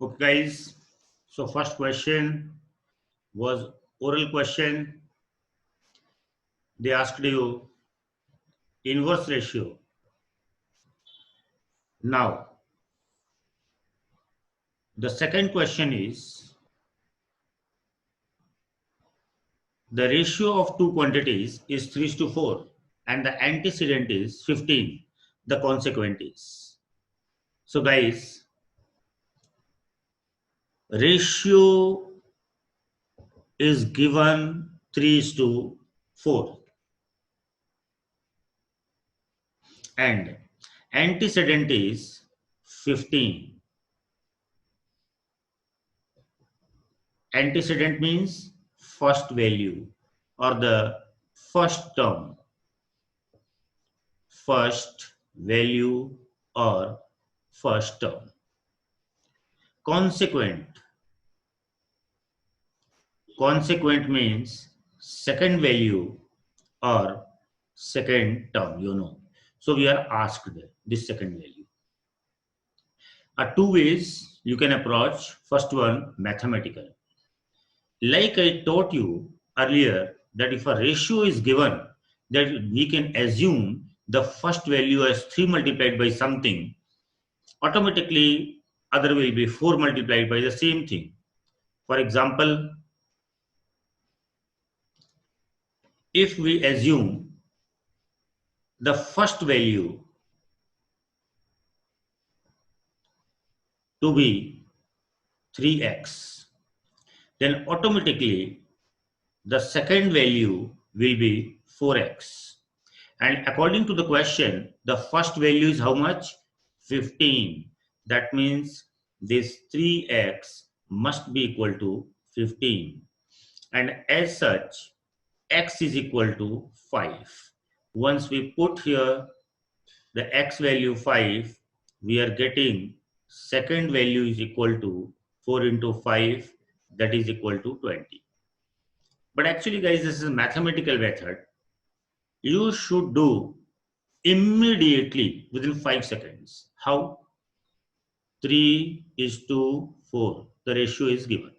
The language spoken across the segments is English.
Okay, guys. So first question was oral question. They asked you inverse ratio. Now, the second question is the ratio of two quantities is 3:4 and the antecedent is 15. The consequent is. So, guys, ratio is given 3:4 and antecedent is 15. Antecedent means first value or the first term, first value or first term. Consequent, consequent means second value or second term. So we are asked this second value. Two ways you can approach. First one, mathematical. Like I taught you earlier that if a ratio is given, that we can assume the first value as 3 multiplied by something, automatically other will be 4 multiplied by the same thing. For example, if we assume the first value to be 3x, then automatically the second value will be 4x. And according to the question, the first value is how much? 15. That means this 3x must be equal to 15. And as such, x is equal to 5. Once we put here the x value 5, we are getting second value is equal to 4 into 5, that is equal to 20. But actually, guys, this is a mathematical method. You should do immediately within 5 seconds. How? 3:4. The ratio is given.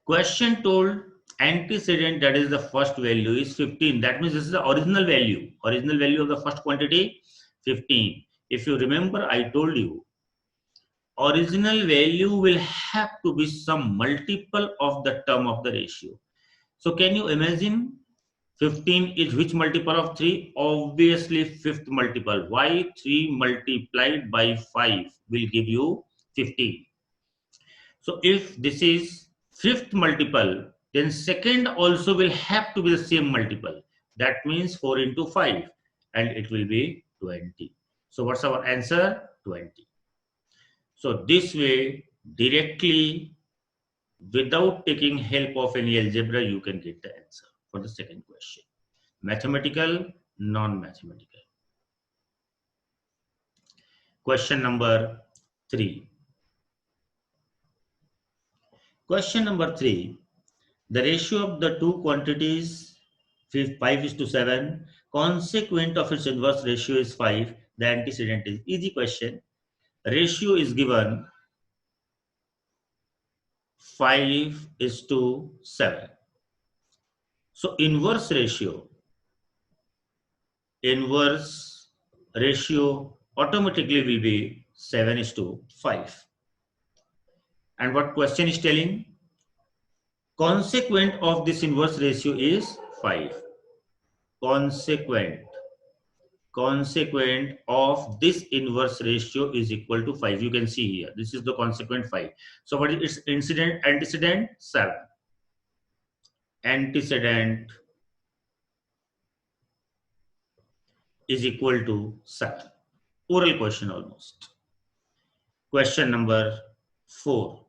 Question told antecedent, that is the first value, is 15. That means this is the original value. Original value of the first quantity, 15. If you remember, I told you, original value will have to be some multiple of the term of the ratio. So can you imagine 15 is which multiple of 3? Obviously fifth multiple. Why? 3 multiplied by 5 will give you 15. So if this is fifth multiple, then second also will have to be the same multiple. That means 4 into 5 and it will be 20. So what's our answer? 20. So this way, directly, without taking help of any algebra, you can get the answer for the second question. Mathematical, non-mathematical. Question number 3. Question number 3. The ratio of the two quantities 5:7. Consequent of its inverse ratio is 5. The antecedent is easy question. Ratio is given 5:7. So inverse ratio automatically will be 7:5. And what question is telling? Consequent of this inverse ratio is 5. Consequent of this inverse ratio is equal to 5. You can see here. This is the consequent 5. So what is its antecedent? 7. Antecedent is equal to 7. Oral question almost. Question number 4.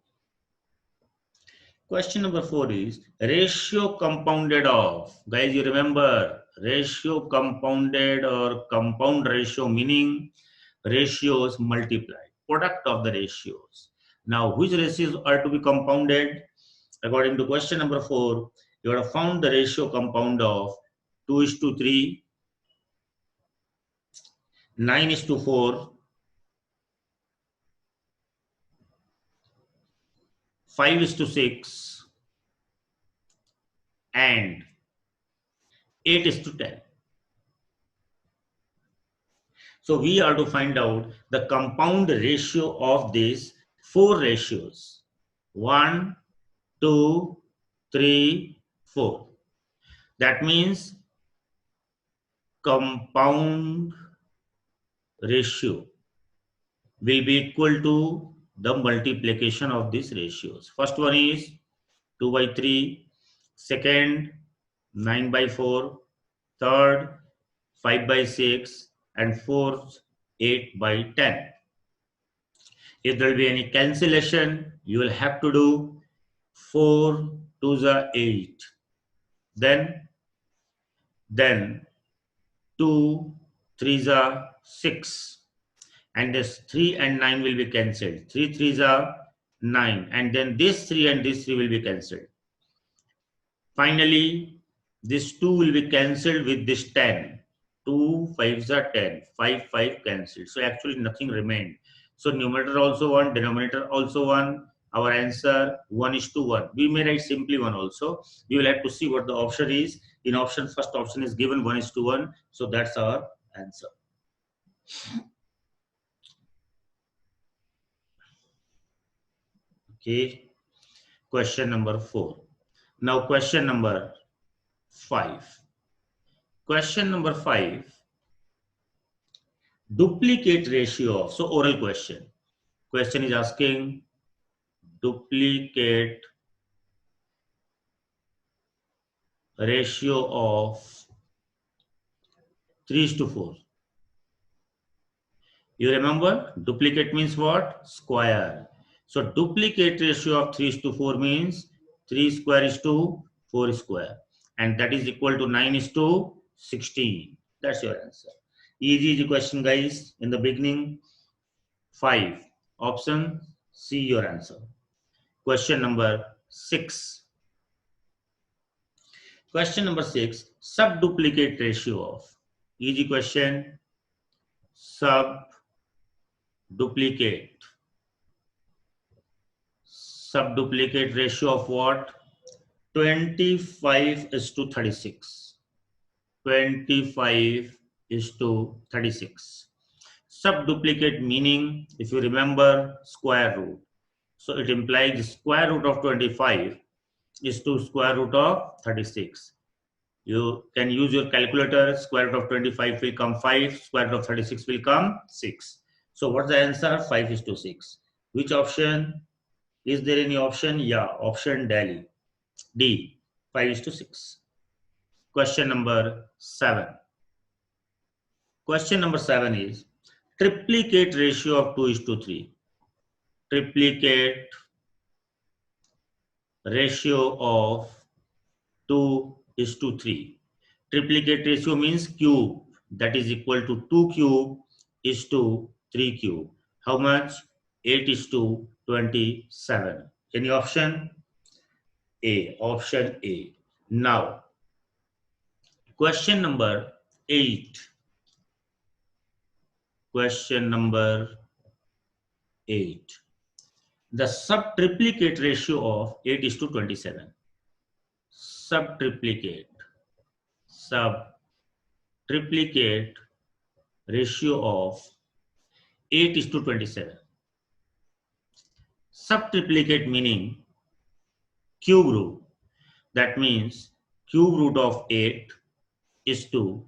Question number 4 is ratio compounded of. Guys, you remember ratio compounded or compound ratio, meaning ratios multiplied, product of the ratios. Now, which ratios are to be compounded? According to question number 4, you have found the ratio compound of 2:3, 9:4, 5:6 and 8:10. So we are to find out the compound ratio of these four ratios: 1, 2, 3, 4. That means compound ratio will be equal to the multiplication of these ratios. First one is 2/3, second 9/4, third 5/6, and fourth 8/10. If there will be any cancellation, you will have to do 4 to the 8. Then 2 3 the 6. And this 3 and 9 will be cancelled. 3 3 are 9. And then this 3 and this 3 will be cancelled. Finally, this 2 will be cancelled with this 10. 2 5s are 10. 5 5 cancelled. So actually nothing remained. So numerator also 1, denominator also 1. Our answer 1:1. We may write simply 1 also. We will have to see what the option is. In option, first option is given 1:1. So that's our answer. Okay. Question number 4. Now question number 5. Question number 5. Duplicate ratio of, so oral question. Question is asking duplicate ratio of 3:4. You remember duplicate means what? Square. So duplicate ratio of 3:4 means 3 square is to 4 square. And that is equal to 9:16. That's your answer. Easy question, guys. In the beginning, 5. Option C, your answer. Question number 6. Question number 6. Subduplicate ratio of. Easy question. Subduplicate. Subduplicate ratio of what? 25:36. 25:36. Subduplicate meaning, if you remember, square root. So it implies square root of 25 is to square root of 36. You can use your calculator. Square root of 25 will come 5. Square root of 36 will come 6. So what's the answer? 5:6. Which option? Is there any option? Yeah, option D. 5:6. Question number 7. Question number 7 is triplicate ratio of 2:3. Triplicate ratio of 2:3. Triplicate ratio means cube. That is equal to 2 cube is to 3 cube. How much? 8:27. Any option? A. Option A. Now, question number 8. Question number 8. The subtriplicate ratio of 8:27. Subtriplicate ratio of 8:27. Subtriplicate meaning cube root. That means cube root of 8 is to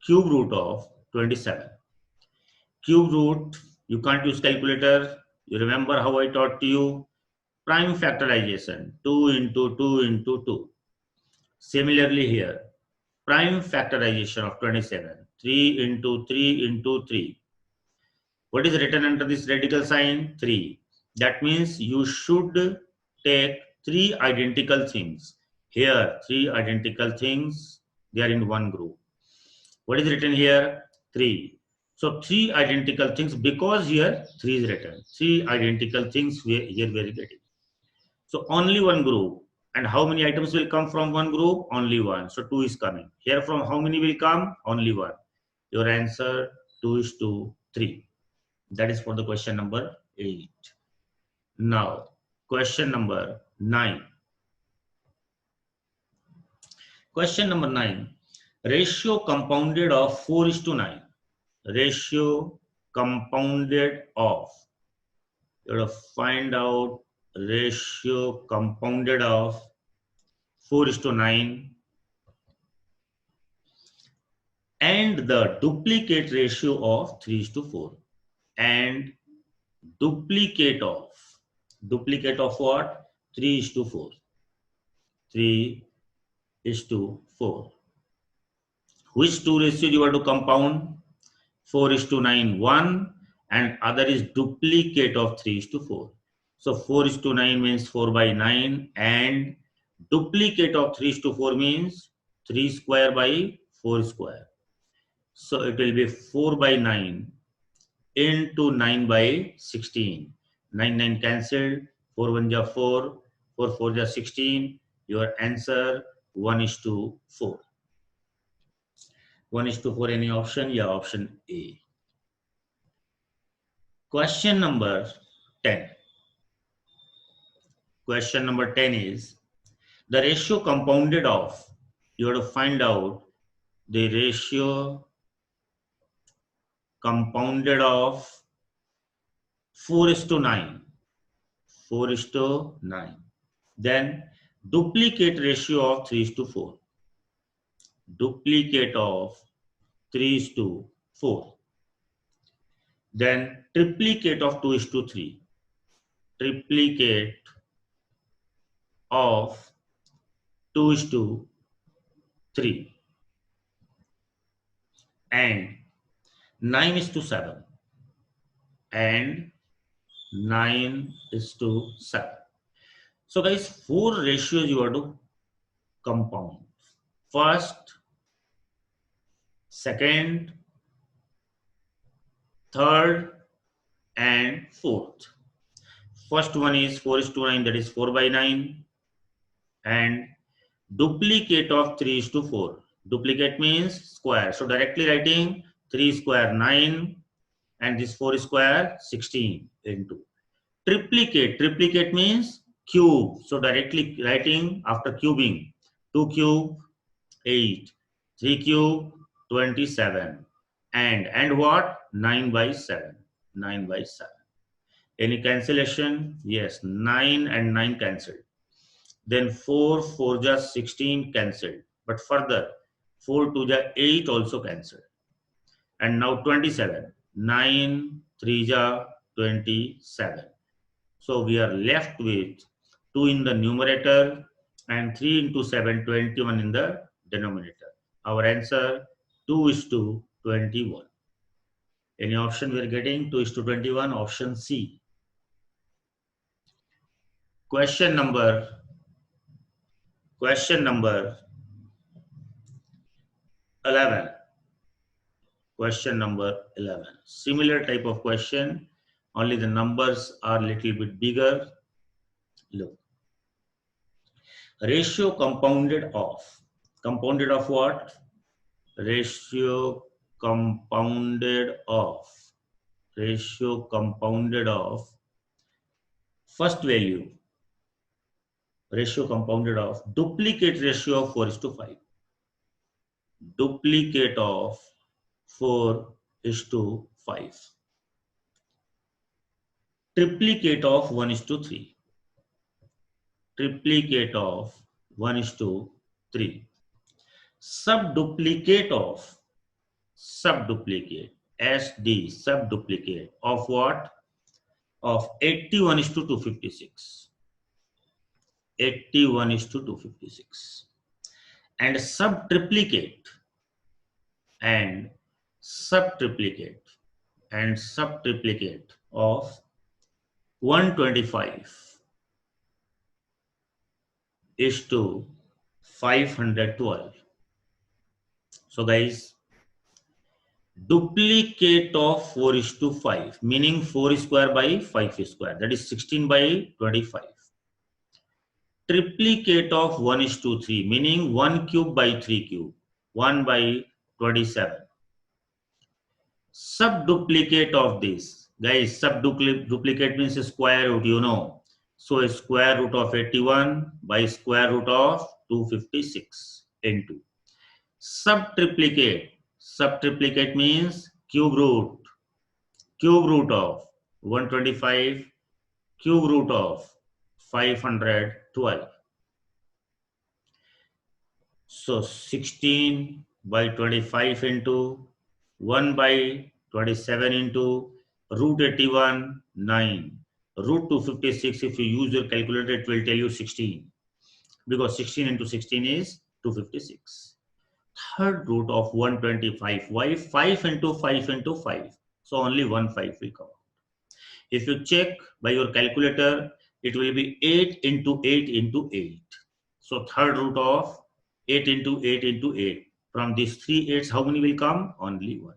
cube root of 27. Cube root, you can't use calculator. You remember how I taught to you? Prime factorization, 2 into 2 into 2. Similarly here, prime factorization of 27, 3 into 3 into 3. What is written under this radical sign? 3. That means you should take 3 identical things. Here, 3 identical things, they are in one group. What is written here? 3. So 3 identical things, because here 3 is written. 3 identical things here we are getting. So only one group. And how many items will come from one group? Only one. So 2 is coming. Here from how many will come? Only one. Your answer 2:3. That is for the question number 8. Now, Question number 9. Question number 9. Ratio compounded of 4 is to 9. Ratio compounded of. You have to find out ratio compounded of 4 is to 9 and the duplicate ratio of 3 is to 4. And duplicate of what? 3 is to 4. 3 is to 4. Which two ratios you have to compound? 4 is to 9, 1, and other is duplicate of 3 is to 4. So 4 is to 9 means 4 by 9, and duplicate of 3 is to 4 means 3 square by 4 square. So it will be 4 by 9 into 9 by 16. 9 9 cancelled, 4 1 ja 4, 4 4 ja 16. Your answer 1 is to 4. 1 is to 4, any option? Yeah, option A. Question number 10. Question number 10 is the ratio compounded of. You have to find out the ratio compounded of 4 is to 9. 4 is to 9. Then duplicate ratio of 3 is to 4. Duplicate of 3 is to 4. Then triplicate of 2 is to 3. Triplicate of 2 is to 3. And 9 is to 7. And 9 is to 7. So guys, 4 ratios you have to compound. First, second, third, and fourth. First one is 4 is to 9, that is 4 by 9. And duplicate of 3 is to 4. Duplicate means square. So directly writing 3 square 9 and this 4 square 16 into. Triplicate means cube. So directly writing after cubing 2 cube 8, 3 cube 27, and what? 9 by 7. 9 by 7. Any cancellation? Yes, 9 and 9 cancelled. Then 4 4 just 16 cancelled. But further 4 2 ja 8 also cancelled. And now 27. 9 3 ja 27. So we are left with 2 in the numerator and 3 into 7, 21 in the denominator. Our answer 2 is to 21. Any option we are getting? 2 is to 21, option C. Question number 11. Question number 11. Similar type of question, only the numbers are little bit bigger. Look. Ratio compounded of. Compounded of what? Ratio compounded of. Ratio compounded of. First value. Ratio compounded of. Duplicate ratio of 4 is to 5. Duplicate of 4 is to 5. Triplicate of 1 is to 3. Triplicate of 1 is to 3. Subduplicate of SD subduplicate of what? Of 81 is to 256. 81 is to 256. And subtriplicate of 125 is to 512. So guys, duplicate of 4 is to 5, meaning 4 square by 5 square, that is 16 by 25. Triplicate of 1 is to 3, meaning 1 cube by 3 cube, 1 by 27. Subduplicate of this, guys, subduplicate means square root, you know. So square root of 81 by square root of 256 into subtriplicate. Subtriplicate means cube root of 125, cube root of 512. So 16 by 25 into 1 by 27 into root 81, 9. Root 256, if you use your calculator, it will tell you 16. Because 16 into 16 is 256. Third root of 125. Why? 5 into 5 into 5. So only 1 5 will come. If you check by your calculator, it will be 8 into 8 into 8. So third root of 8 into 8 into 8. From these three eights, how many will come? Only one.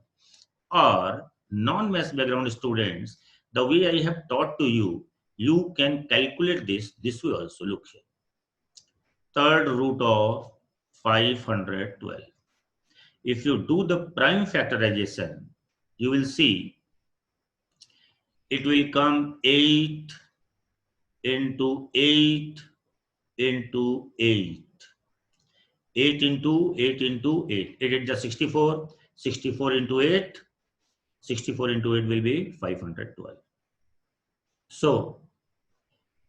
Or non-math background students, the way I have taught to you, you can calculate this way also. Look here. Third root of 512. If you do the prime factorization, you will see it will come 8 into 8 into 8. 8 into 8 into 8. 8 is just 64. 64 into 8. 64 into 8 will be 512. So,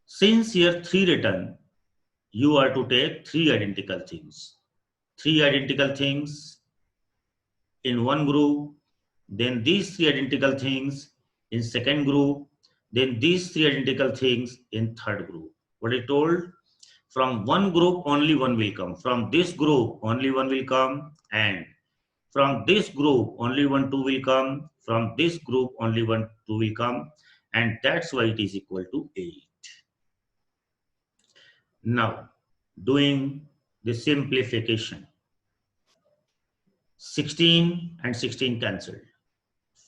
since here 3 written, you are to take 3 identical things. 3 identical things in one group, then these 3 identical things in second group, then these 3 identical things in third group. What I told? From one group only one will come. From this group only one will come, and from this group only one two will come. From this group only one two will come, and that's why it is equal to 8. Now, doing the simplification. 16 and 16 cancelled.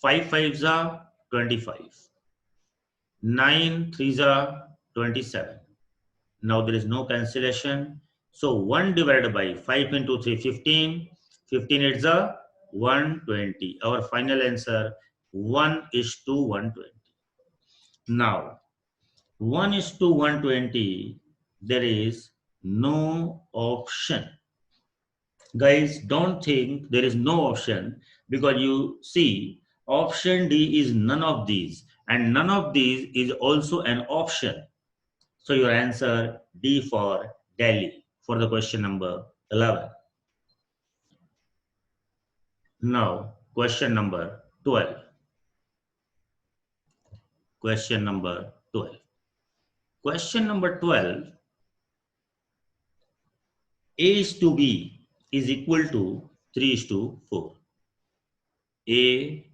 5 5s are 25. 9 3s are 27. Now there is no cancellation. So 1 divided by 5 into 3, 15. 15 is a 120. Our final answer 1 is to 120. Now 1 is to 120. There is no option. Guys, don't think there is no option, because you see option D is none of these, and none of these is also an option. So your answer D for Delhi for the question number 11. Now question number 12. Question number 12. Question number 12. A is to B is equal to 3 is to 4. A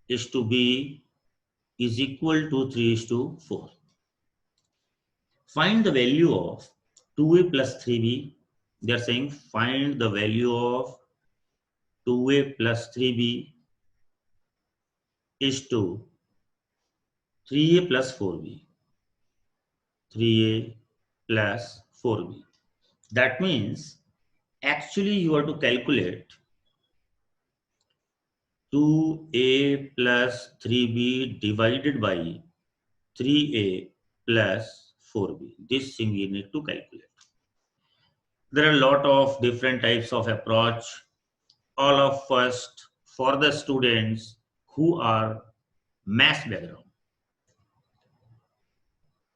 is to B is equal to 3 is to 4. Find the value of 2A plus 3B. They are saying find the value of 2A plus 3B is to 3A plus 4B. 3A plus 4B. That means actually you have to calculate 2A plus 3B divided by 3A plus 4B. This thing you need to calculate. There are a lot of different types of approach. All of first for the students who are math background.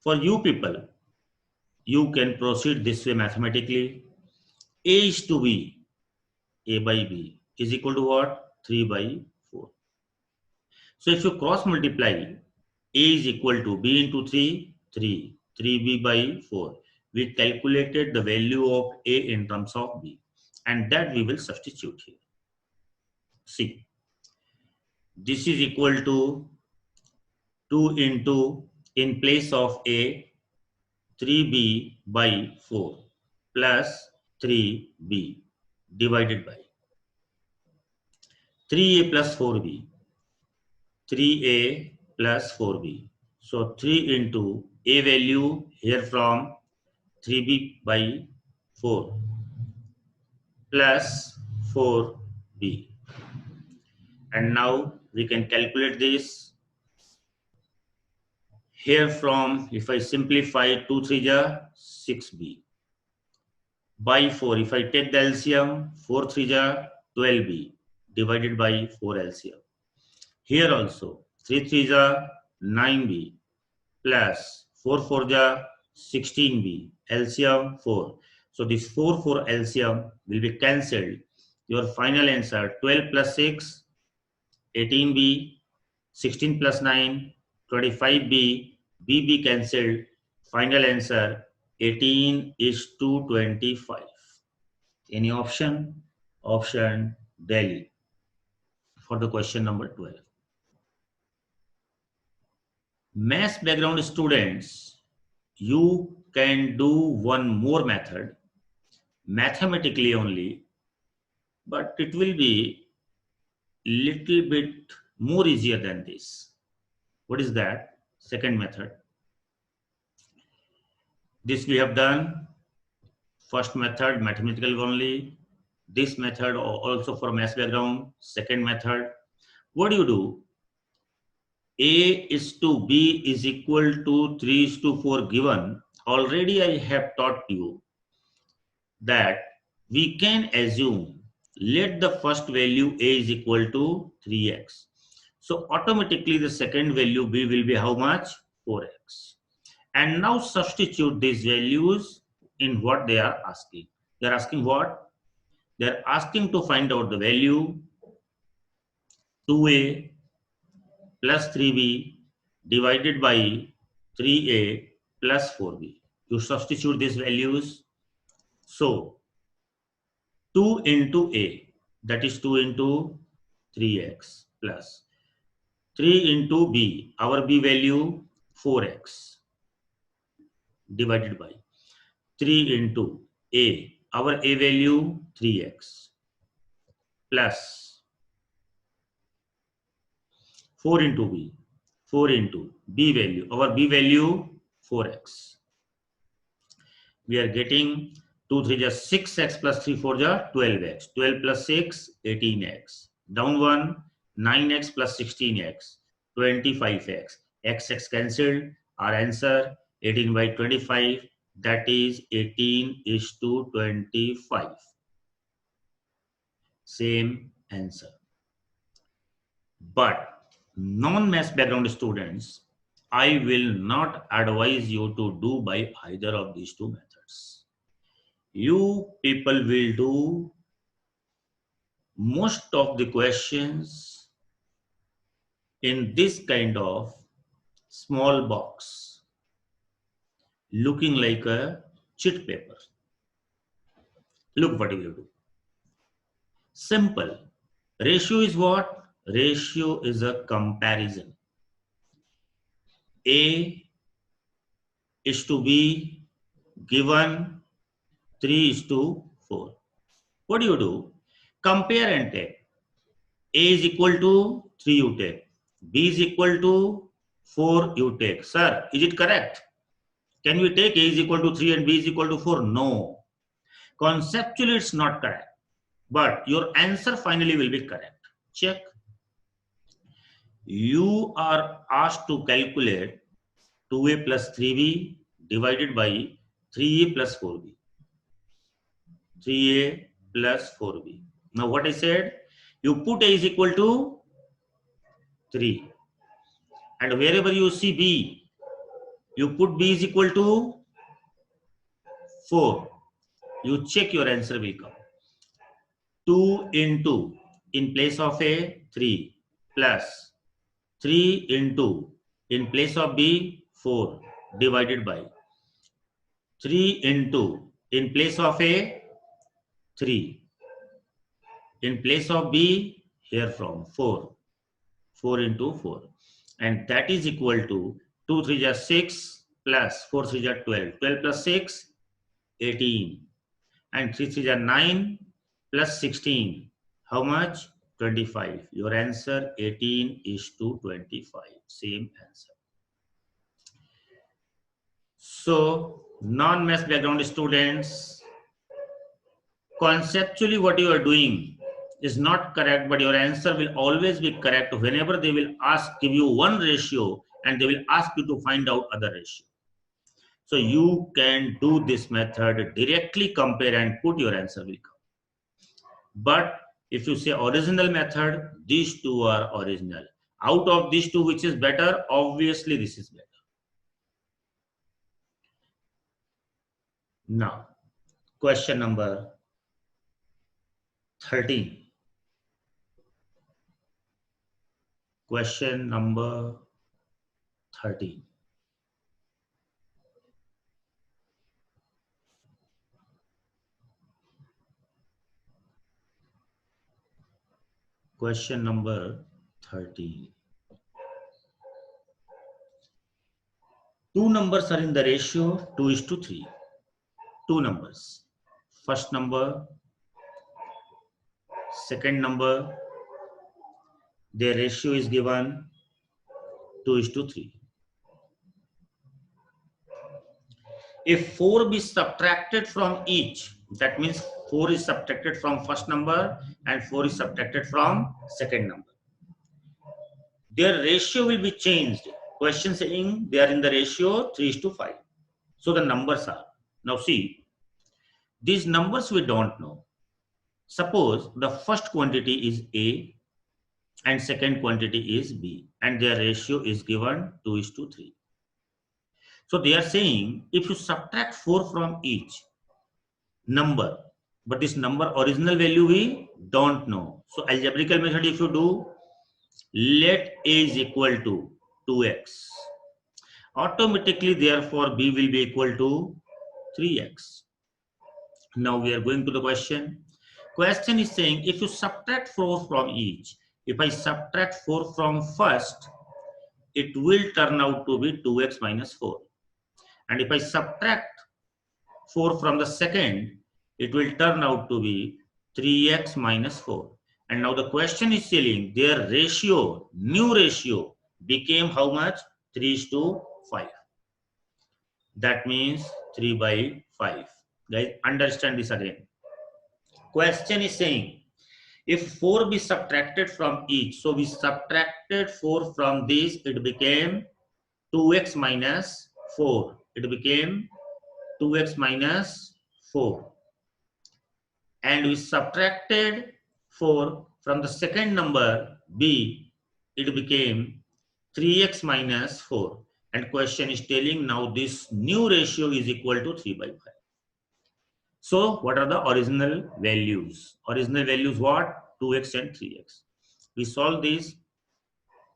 For you people, you can proceed this way mathematically. A is to B, A by B is equal to what? 3 by 4. So if you cross multiply, A is equal to B into 3, 3, 3B by 4. We calculated the value of A in terms of B, and that we will substitute here. See, this is equal to 2 into, in place of A, 3B by 4 plus 3B divided by 3A plus 4B. 3A plus 4B. So 3 into A value here from 3B by 4 plus 4B. And now we can calculate this. Here from, if I simplify 2 3 ja 6b by 4, if I take the LCM, 4 3 ja 12b divided by 4 LCM. Here also 3 3 ja 9b plus 4 4 ja 16b, LCM 4. So this 4 LCM will be cancelled. Your final answer 12 plus 6, 18b, 16 plus 9, 25b, bb cancelled. Final answer 18 is to 25. Any option? Option Delhi for the question number 12. Math background students, you can do one more method mathematically only, but it will be little bit more easier than this. What is that? Second method. This we have done. First method mathematical only. This method also for math background. Second method. What do? A is to B is equal to 3 is to 4 given. Already I have taught you that we can assume let the first value A is equal to 3x. So automatically the second value B will be how much? 4x. And now substitute these values in what they are asking. They are asking what? They are asking to find out the value 2a plus 3b divided by 3a plus 4b. You substitute these values. So 2 into a, that is 2 into 3x plus 3 into b, our b value 4x divided by 3 into a, our a value 3x plus 4 into b, 4 into b value, our b value 4x. We are getting 2 3 ja 6x plus 3 4 ja 12x. 12 plus 6, 18x. Down 1, 9x plus 16x, 25x. X cancelled. Our answer 18 by 25, that is 18 is to 25. Same answer. But non-math background students, I will not advise you to do by either of these two methods. You people will do most of the questions in this kind of small box, looking like a chit paper. Look what you will do. Simple. Ratio is what? Ratio is a comparison. A is to B given 3 is to 4. What do? Compare and take. A is equal to 3 you take. B is equal to 4 you take. Sir, is it correct? Can we take A is equal to 3 and B is equal to 4? No. Conceptually it's not correct. But your answer finally will be correct. Check. You are asked to calculate 2A plus 3B divided by 3A plus 4B. 3A plus 4B. Now what I said? You put A is equal to 3. And wherever you see B, you put B is equal to 4. You check your answer will come. 2 into, in place of A, 3 plus 3 into, in place of B, 4 divided by 3 into, in place of A, 3, in place of B, here from 4, 4 into 4. And that is equal to 2 3 ja 6 plus 4 3 ja 12. 12 plus 6, 18. And 3 3 ja 9 plus 16. How much? 25. Your answer 18 is to 25. Same answer. So, non-math background students, conceptually what you are doing is not correct, but your answer will always be correct whenever they will ask, give you one ratio and they will ask you to find out other ratio. So you can do this method, directly compare and put your answer will come. But if you say original method, these two are original. Out of these two, which is better? Obviously, this is better. Now, question number 13. Question number 13. Question number 13. Two numbers are in the ratio 2:3. Two numbers. First number, second number, their ratio is given 2:3. If 4 be subtracted from each, that means 4 is subtracted from first number and 4 is subtracted from second number, their ratio will be changed. Question saying they are in the ratio 3:5. So the numbers are, now see, these numbers we don't know. Suppose the first quantity is A and second quantity is B and their ratio is given 2:3. So they are saying if you subtract 4 from each number, but this number original value we don't know. So algebraical method if you do, let A is equal to 2x. Automatically therefore B will be equal to 3x. Now we are going to the question. Question is saying if you subtract 4 from each, if I subtract 4 from first, it will turn out to be 2x minus 4. And if I subtract 4 from the second, it will turn out to be 3x minus 4. And now the question is saying their ratio, new ratio, became how much? 3:5. That means 3/5. Guys, understand this again. Question is saying if 4 be subtracted from each, so we subtracted 4 from this, it became 2x minus 4. It became 2x minus 4. And we subtracted 4 from the second number B, it became 3x minus 4. And question is telling now this new ratio is equal to 3/5. So what are the original values? Original values what? 2x and 3x. We solve these,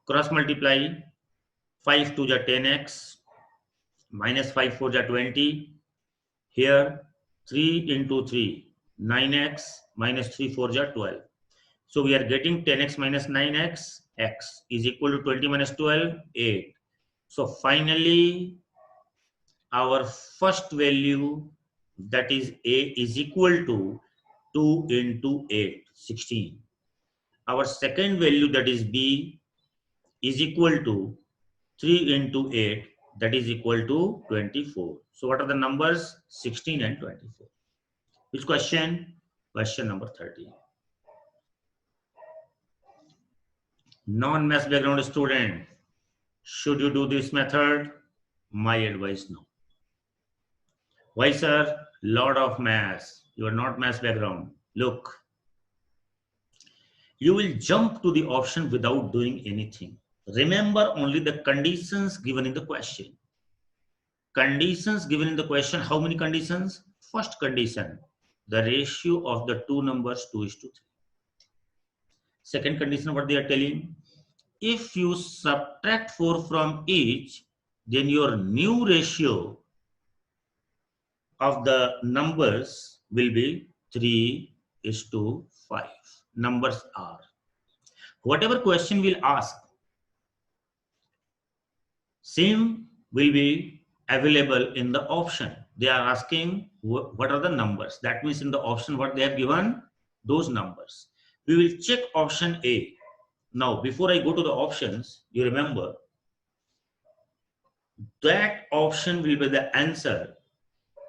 cross multiply, 5 to the 10x, minus 5 4 the 20. Here 3 into 3, 9x, minus 3 4 the 12. So we are getting 10x minus 9x, x is equal to 20 minus 12, 8. So finally our first value, that is A, is equal to 2 into 8, 16. Our second value, that is B, is equal to 3 into 8, that is equal to 24. So what are the numbers? 16 and 24. Which question? Question number 30. Non-math background student, should you do this method? My advice, no. Why, sir? Lot of maths. You are not maths background. Look, you will jump to the option without doing anything. Remember only the conditions given in the question. Conditions given in the question, how many conditions? First condition, the ratio of the two numbers 2:3. Second condition, what they are telling? If you subtract 4 from each, then your new ratio of the numbers will be 3:5. Numbers are. Whatever question will ask, same will be available in the option. They are asking what are the numbers. That means in the option what they have given, those numbers. We will check option A. Now, before I go to the options, you remember that option will be the answer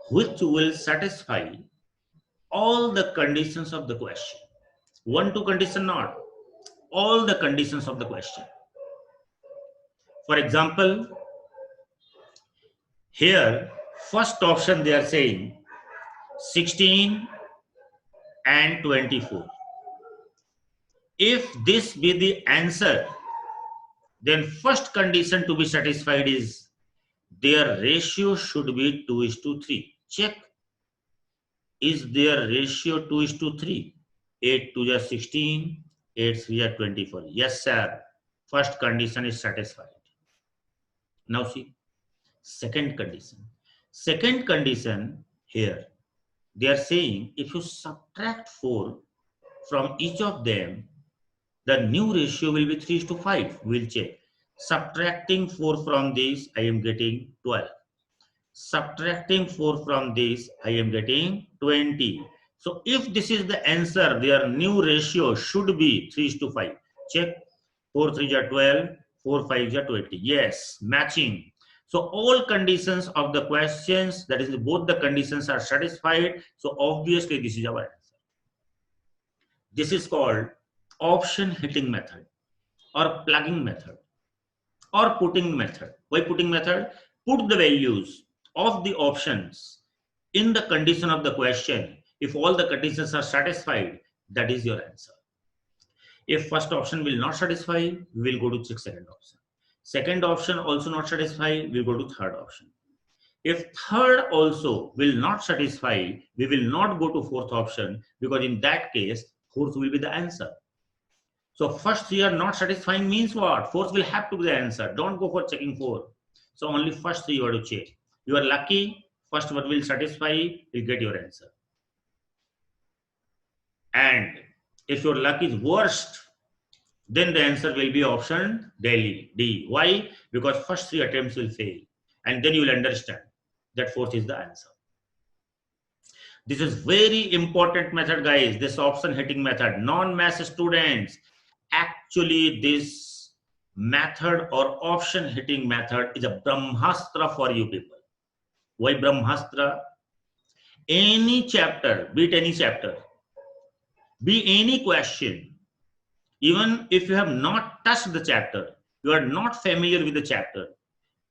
which will satisfy all the conditions of the question. One, two condition not, all the conditions of the question. For example, here, first option they are saying 16 and 24. If this be the answer, then first condition to be satisfied is their ratio should be 2:3. Check. Is their ratio 2:3? 8 2 is 16, 8 3 is 24. Yes, sir. First condition is satisfied. Now see, second condition. Second condition here, they are saying if you subtract 4 from each of them, the new ratio will be 3:5. We'll check. Subtracting 4 from this, I am getting 12. Subtracting 4 from this, I am getting 20. So if this is the answer, their new ratio should be 3:5. Check. 4 3 is 12, 4 5 is 20. Yes, matching. So all conditions of the questions, that is both the conditions are satisfied. So obviously this is our answer. This is called option hitting method or plugging method or putting method. Why putting method? Put the values of the options in the condition of the question. If all the conditions are satisfied, that is your answer. If first option will not satisfy, we will go to second option. Second option also not satisfy, we will go to third option. If third also will not satisfy, we will not go to fourth option, because in that case, fourth will be the answer. So first three are not satisfying means what? Fourth will have to be the answer. Don't go for checking four. So only first three you have to check. You are lucky, first one will satisfy, you get your answer. And if your luck is worst, then the answer will be option D. Why? Because first three attempts will fail. And then you will understand that fourth is the answer. This is very important method, guys. This option hitting method. Non-math students, actually this method or option hitting method is a Brahmastra for you people. Why Brahmastra? Any chapter, be it any chapter, be any question, even if you have not touched the chapter, you are not familiar with the chapter,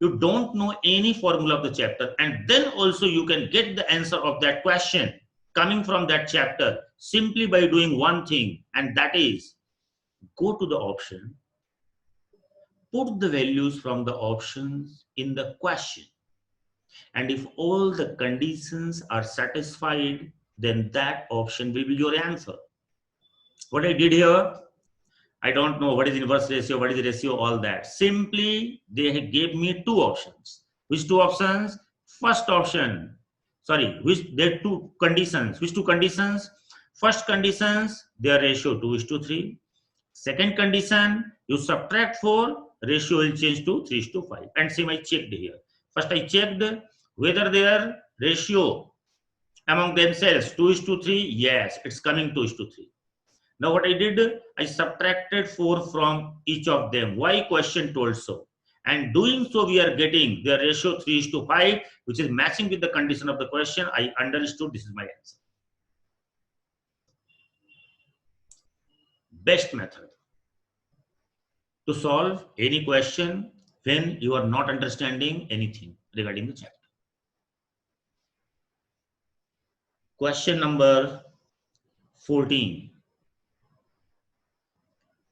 you don't know any formula of the chapter, and then also you can get the answer of that question coming from that chapter simply by doing one thing, and that is go to the option, put the values from the options in the question, and if all the conditions are satisfied, then that option will be your answer. What I did here, I don't know what is inverse ratio, what is the ratio, all that. Simply, they gave me two options. Which two options? First option, sorry, which there are two conditions. Which two conditions? First conditions, their ratio 2:3. Second condition, you subtract 4, ratio will change to 3:5. And same I checked here. First I checked whether their ratio among themselves 2:3. Yes, it's coming 2:3. Now what I did, I subtracted 4 from each of them. Why? Question told so. And doing so, we are getting the ratio 3:5, which is matching with the condition of the question. I understood this is my answer. Best method to solve any question when you are not understanding anything regarding the chapter. Question number 14.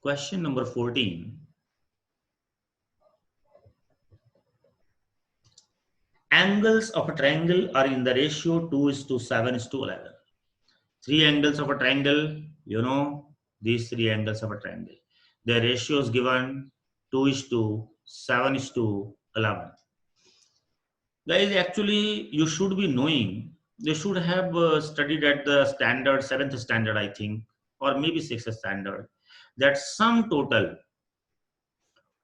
Question number 14. Angles of a triangle are in the ratio 2:7:11. Three angles of a triangle, you know, these three angles of a triangle. The ratio is given 2:7:11. Guys, actually, you should be knowing, they should have studied at the standard, 7th standard, I think, or maybe 6th standard, that sum total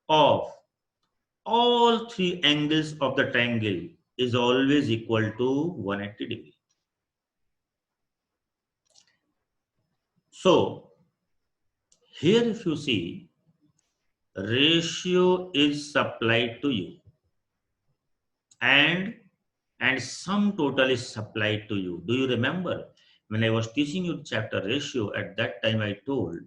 of all three angles of the triangle is always equal to 180 degrees. So, here if you see, ratio is supplied to you and sum total is supplied to you. Do you remember when I was teaching you chapter ratio, at that time I told,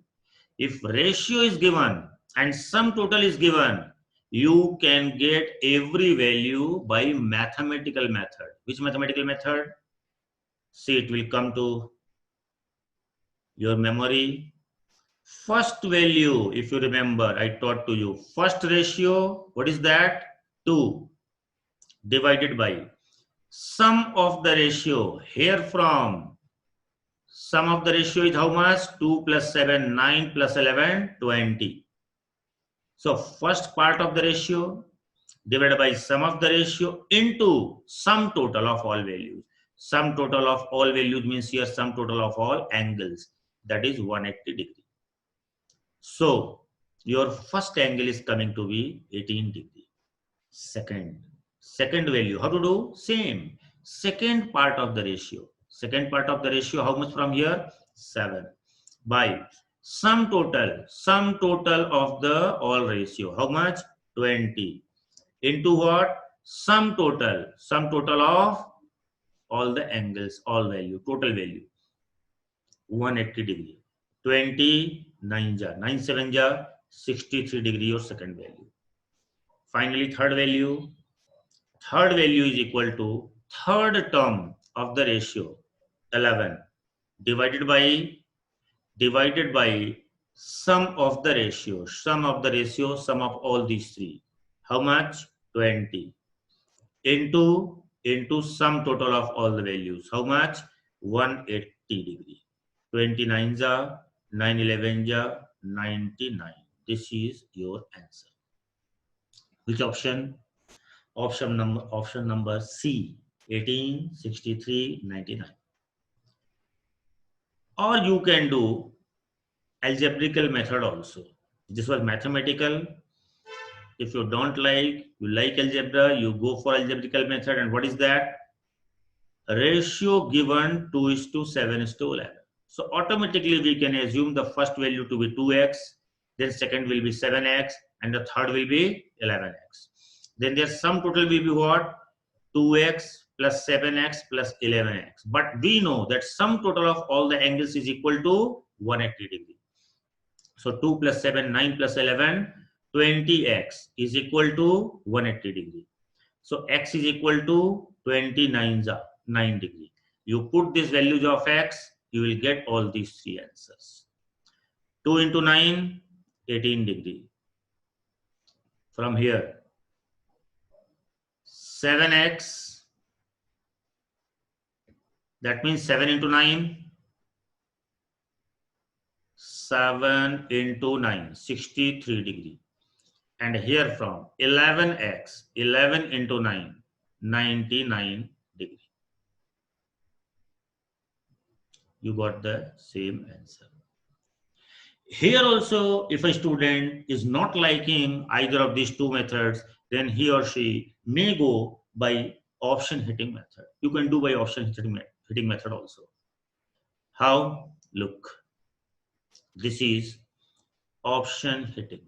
if ratio is given and sum total is given, you can get every value by mathematical method. Which mathematical method? See, it will come to your memory. First value, if you remember, I taught to you. First ratio, what is that? 2 divided by sum of the ratio. Here from sum of the ratio is how much? 2 plus 7, 9 plus 11, 20. So first part of the ratio divided by sum of the ratio into sum total of all values. Sum total of all values means here sum total of all angles. That is 180 degree. So your first angle is coming to be 18 degree. Second value, how to do? Same. Second part of the ratio. Second part of the ratio, how much from here? 7 by sum total of the all ratio. How much? 20 into what? Sum total of all the angles, all value, total value, 180 degree. 20 9 ja 9 7 ja 63 degree your second value. Finally third value is equal to third term of the ratio 11 divided by sum of the ratio, sum of all these three. How much? 20 into sum total of all the values. How much? 180 degree. 29 ja 9 11 ja 99. This is your answer. Which option? Option number C, 18 63 99. Or you can do algebraical method also. This was mathematical. If you don't like, you like algebra, you go for algebraical method. And what is that? Ratio given 2 is to 7 is to 11. So automatically we can assume the first value to be 2x, then second will be 7x, and the third will be 11x. Then their sum total will be what? 2x plus 7x plus 11x. But we know that sum total of all the angles is equal to 180 degree. So 2 plus 7, 9 plus 11, 20x is equal to 180 degree. So x is equal to 29 9 degree. You put these values of x, you will get all these three answers. 2 into 9, 18 degree. From here, 7x, that means 7 into 9, 7 into 9, 63 degree. And here from 11x, 11 into 9, 99 degree. You got the same answer. Here also, if a student is not liking either of these two methods, then he or she may go by option hitting method. You can do by option hitting method also. How? Look, this is option hitting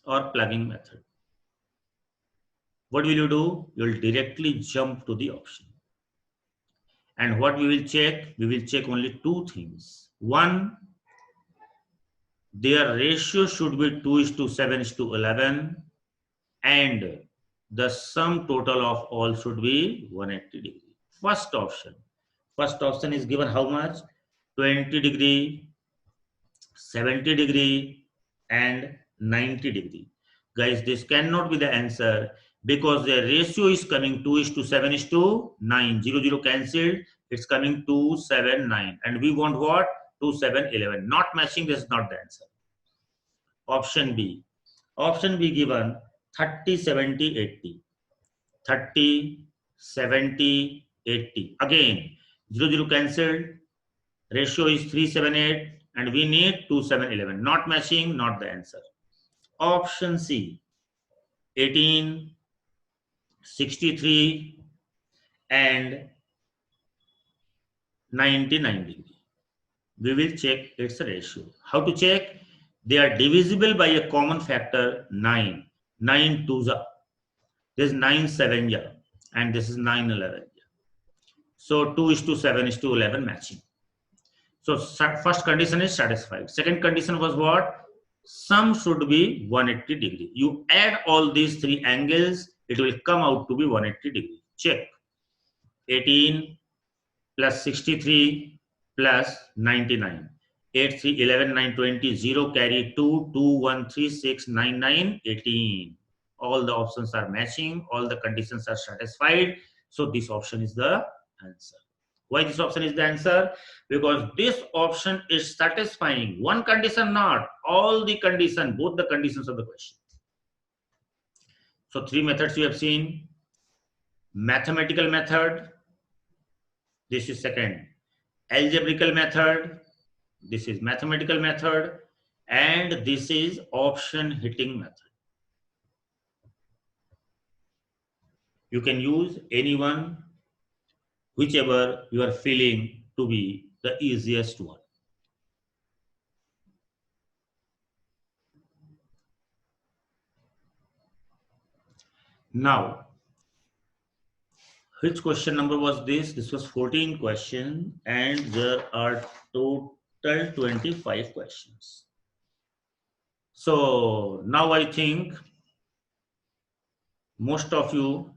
or plugging method. What will you do? You will directly jump to the option. And what we will check? We will check only two things. One, their ratio should be 2 is to 7 is to 11, and the sum total of all should be 180 degree. First option is given how much? 20 degree, 70 degree, and 90 degree. Guys, this cannot be the answer because the ratio is coming 2 is to 7 is to 9. 0, 0 cancelled. It's coming 2, 7, 9. And we want what? 2, 7, 11. Not matching, this is not the answer. Option B. Option B given 30, 70, 80. 30, 70, 80. Again, 0, 0 cancelled. Ratio is 3, 7, 8. And we need 2, 7, 11. Not matching, not the answer. Option C. 18, 63, and 99 degree. We will check its ratio. How to check? They are divisible by a common factor 9. 9 2s are. This is 9 7 ja, and this is 9 11 ja. So 2 is to 7 is to 11 matching. So first condition is satisfied. Second condition was what? sum should be 180 degree. You add all these three angles, it will come out to be 180 degree. Check. 18 plus 63 plus 99. 8, 3, 11, 9, 20, 0 carry 2, 2, 1, 3, 6, 9, 9, 18. All the options are matching, all the conditions are satisfied. So this option is the answer. Why this option is the answer? Because this option is satisfying one condition, not all the condition, both the conditions of the question. So three methods you have seen. Mathematical method, this is second. Algebraical method, this is mathematical method, and this is option hitting method. You can use any one, whichever you are feeling to be the easiest one. Now, which question number was this? This was 14 question, and there are total 25 questions. So now I think most of you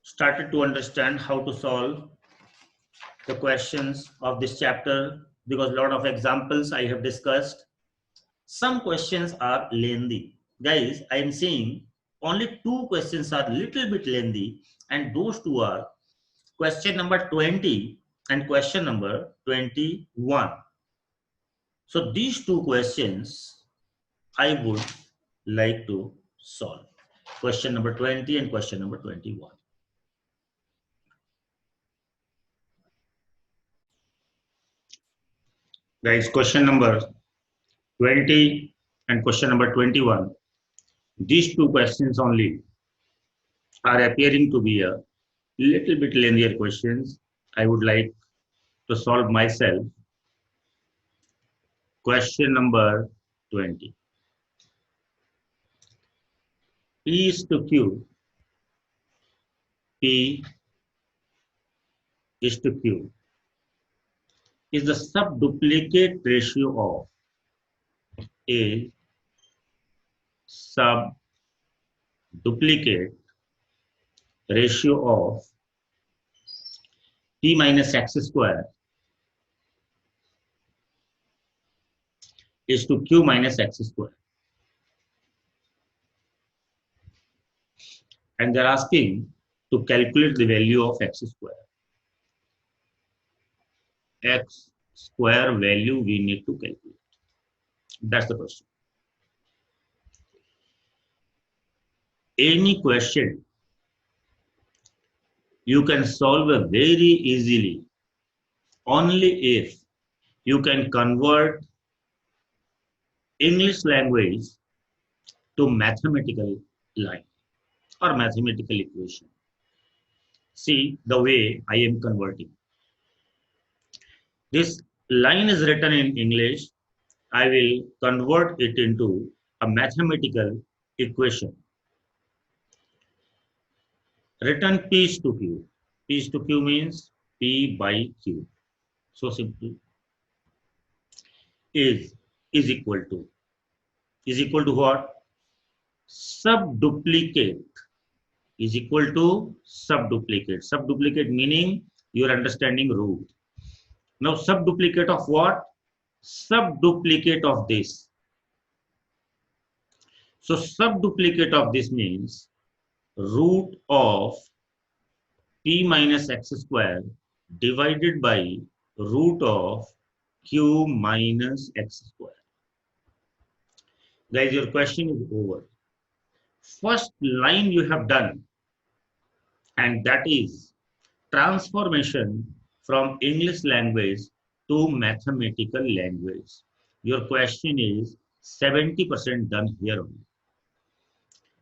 started to understand how to solve the questions of this chapter, because a lot of examples I have discussed. Some questions are lengthy. Guys, I am saying only two questions are little bit lengthy, and those two are question number 20 and question number 21. So these two questions I would like to solve. Question number 20 and question number 21. Guys, question number 20 and question number 21. These two questions only are appearing to be a little bit lengthier questions. I would like to solve myself. Question number 20. P is to Q. P is to Q is the subduplicate ratio of a subduplicate ratio of P minus x square is to Q minus x square. And they're asking to calculate the value of x square. X square value we need to calculate. That's the question. Any question you can solve very easily only if you can convert English language to mathematical line or mathematical equation. See the way I am converting. This line is written in English. I will convert it into a mathematical equation. Written P is to Q. P is to Q means P by Q. So simple. Is equal to what? Subduplicate is equal to subduplicate. Subduplicate meaning you are understanding root. Now subduplicate of what? Subduplicate of this. So subduplicate of this means root of P minus x square divided by root of Q minus x square. Guys, your question is over. First line you have done, and that is transformation from English language to mathematical language. Your question is 70% done here only.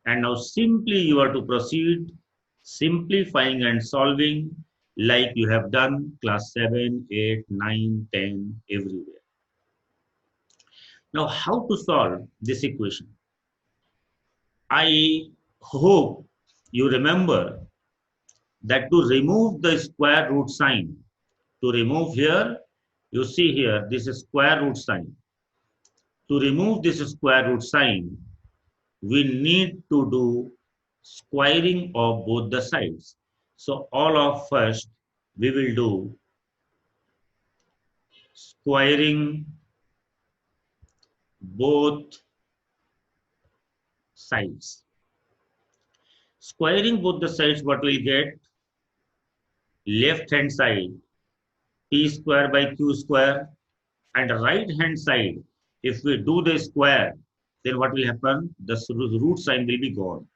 And now simply you are to proceed simplifying and solving like you have done class 7, 8, 9, 10, everywhere. Now how to solve this equation? I hope you remember that to remove the square root sign, to remove here You see here, this is square root sign. To remove this square root sign, we need to do squaring of both the sides. So all of first, we will do squaring both sides. Squaring both the sides, what we'll get? Left hand side, p square by q square, and right hand side, if we do the square, then what will happen? The root sign will be gone.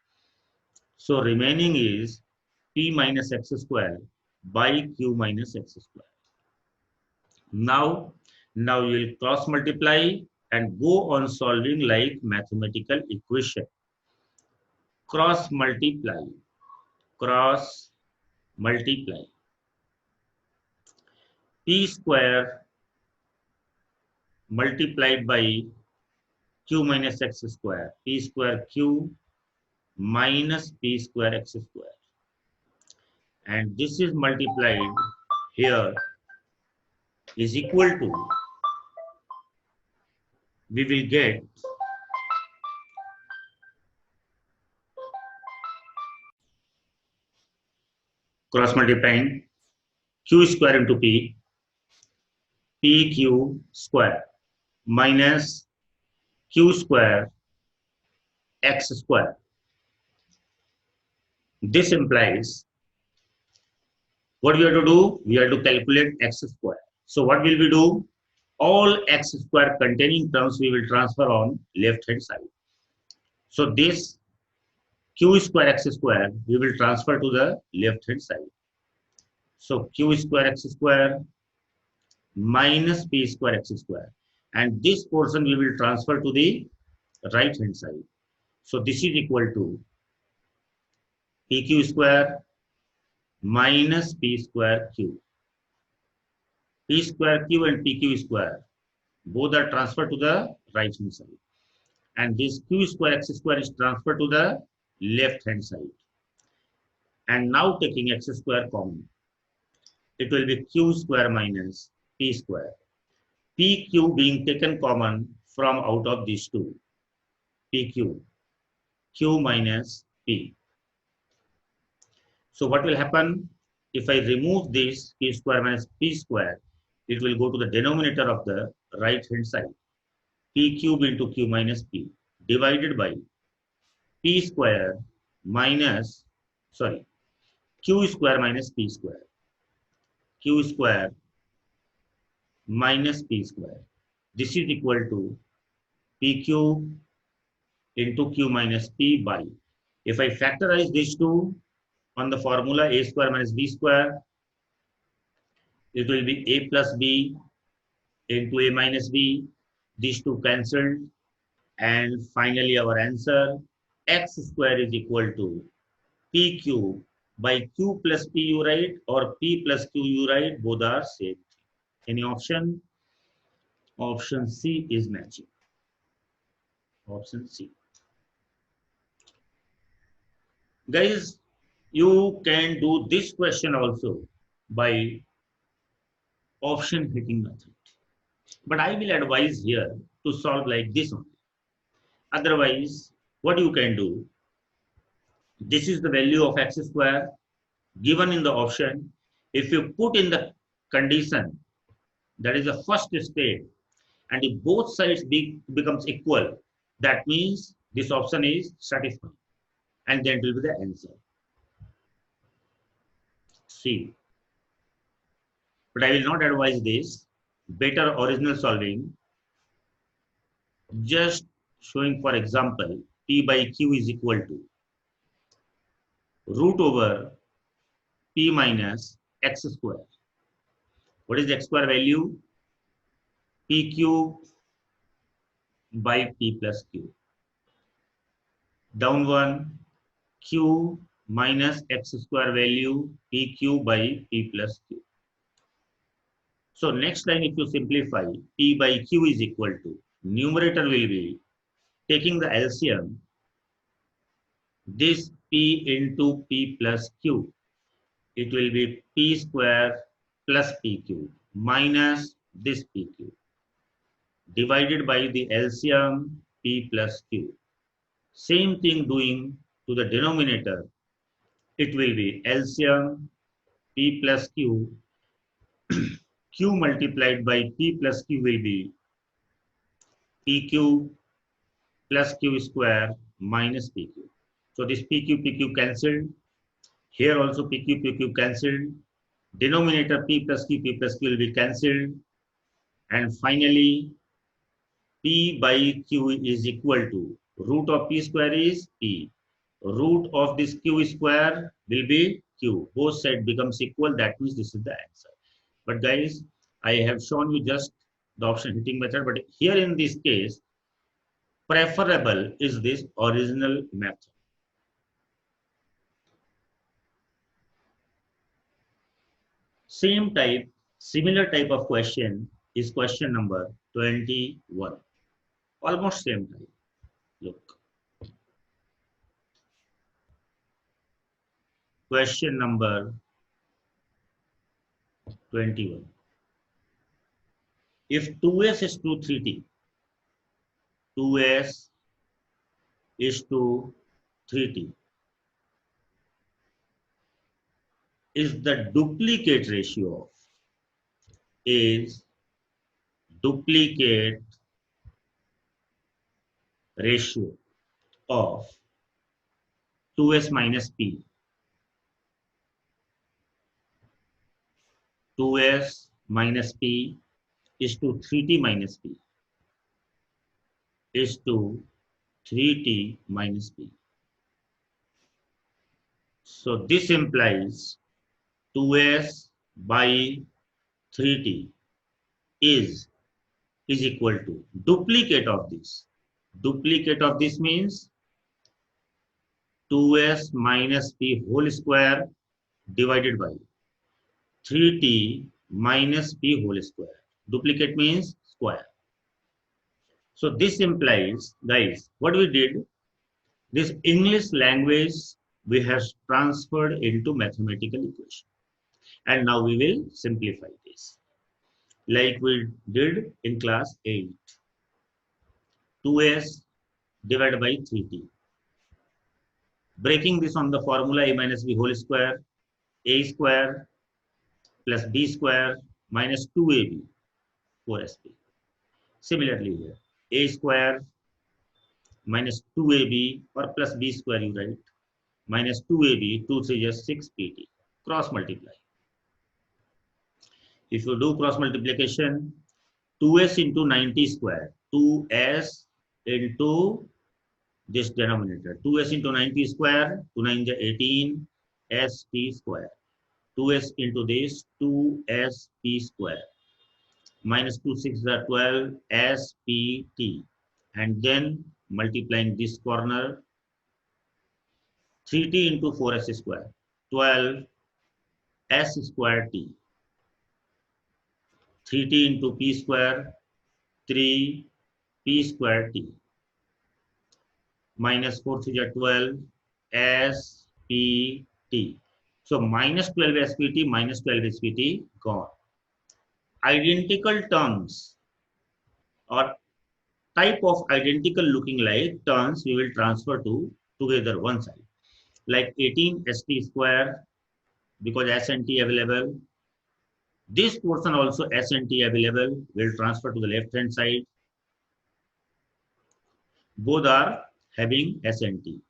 So remaining is p minus x square by q minus x square. Now, now you will cross multiply and go on solving like mathematical equation. Cross multiply, cross multiply. P square multiplied by q minus x square. P square q minus p square x square. And this is multiplied here is equal to, we will get cross multiplying q square into p, pq square minus q square x square. This implies what we have to do? We have to calculate x square. So what will we do? All x square containing terms we will transfer on left hand side. So this q square x square we will transfer to the left hand side. So q square x square minus p square x square. And this portion we will transfer to the right hand side. So this is equal to pq square minus p square q. P square q and pq square both are transferred to the right hand side. And this q square x square is transferred to the left hand side. And now taking x square common, it will be q square minus p square. Pq being taken common from out of these two. Pq, q minus p. So what will happen? If I remove this q square minus p square, it will go to the denominator of the right hand side. P cube into q minus p divided by p square minus, sorry, q square minus p square. Q square minus p square. This is equal to p cube into q minus p by. If I factorize these two on the formula a square minus b square, it will be a plus b into a minus b. These two cancelled. And finally our answer, x square is equal to p cube by q plus p you write or p plus q you write, both are same. Any option? Option C is matching. Option C. Guys, you can do this question also by option hitting method. But I will advise here to solve like this only. Otherwise, what you can do, this is the value of x square given in the option. If you put in the condition, that is the first state, and if both sides becomes equal, that means this option is satisfied. And then it will be the answer. C. But I will not advise this. Better original solving. Just showing for example, p by q is equal to root over p minus x square. What is the x square value? P cube by p plus q. Down one, q minus x square value p cube by p plus q. So next line, if you simplify, p by q is equal to, numerator will be taking the LCM, this p into p plus q. It will be p square plus p cube minus this PQ divided by the LCM P plus Q. Same thing doing to the denominator. It will be LCM P plus Q. Q multiplied by P plus Q will be PQ plus Q square minus PQ. So this PQ cancelled. Here also PQ cancelled. Denominator P plus Q will be cancelled. And finally, P by Q is equal to root of P square is P. Root of this Q square will be Q. Both sides becomes equal. That means this is the answer. But guys, I have shown you just the option hitting method. But here in this case, preferable is this original method. Same type, similar type of question is question number 21. Almost same type. Look. Question number 21. If 2s is to 3t, 2s is to 3t, is the duplicate ratio is duplicate ratio of 2s minus p, 2s minus p is to 3t minus p, is to 3t minus p. So this implies 2s by 3t is equal to duplicate of this. Duplicate of this means 2s minus p whole square divided by 3t minus p whole square. Duplicate means square. So this implies, guys, what we did, this English language we have transferred into mathematical equation. And now we will simplify this. Like we did in class 8. 2s divided by 3t. Breaking this on the formula a minus b whole square, a square plus b square minus 2ab, 4sp. Similarly here, a square minus 2ab or plus b square you write, minus 2ab, 2 3 is 6pt. Cross multiply. If you do cross multiplication, 2s into 90 square, 2s into this denominator, 2s into 90 square, 2 9 is 18, st square. 2s into this, 2sp square. Minus 2 6 is 12, spt. And then multiplying this corner, 3t into 4s square, 12 s square t. 3t into p square, 3 p square t. Minus 4 3 is 12 spt. So minus 12 spt minus 12 spt gone. Identical terms or type of identical looking like terms we will transfer to together one side. Like 18 st square because s and t available. This portion also s and t available will transfer to the left hand side. Both are having s and t.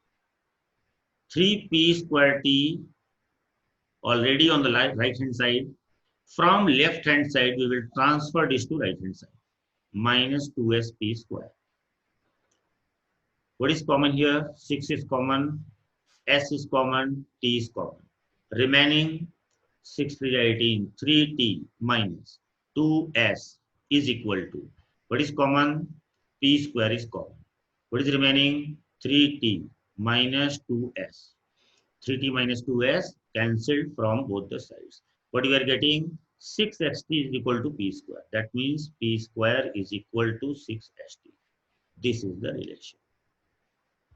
3p square t already on the right hand side. From left hand side we will transfer this to right hand side. Minus 2sp square. What is common here? 6 is common, s is common, t is common. Remaining 6 3 18, 3t minus 2s is equal to, what is common? P square is common. What is remaining? 3t minus 2s. 3t minus 2s cancelled from both the sides. What we are getting? 6st is equal to p square. That means p square is equal to 6st. This is the relation.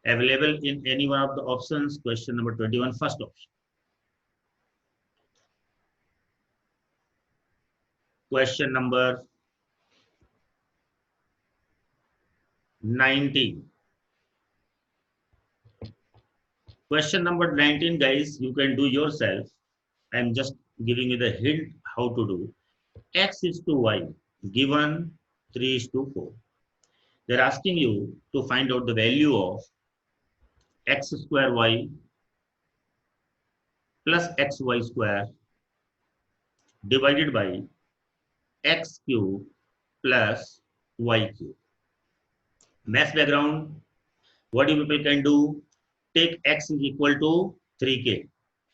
Available in any one of the options. Question number 21, first option. Question number 19. Question number 19, guys, you can do yourself. I'm just giving you the hint how to do. X is to y, given 3 is to 4. They're asking you to find out the value of x square y plus xy square divided by x cube plus y cube. Math background, what you people can do, take x is equal to 3k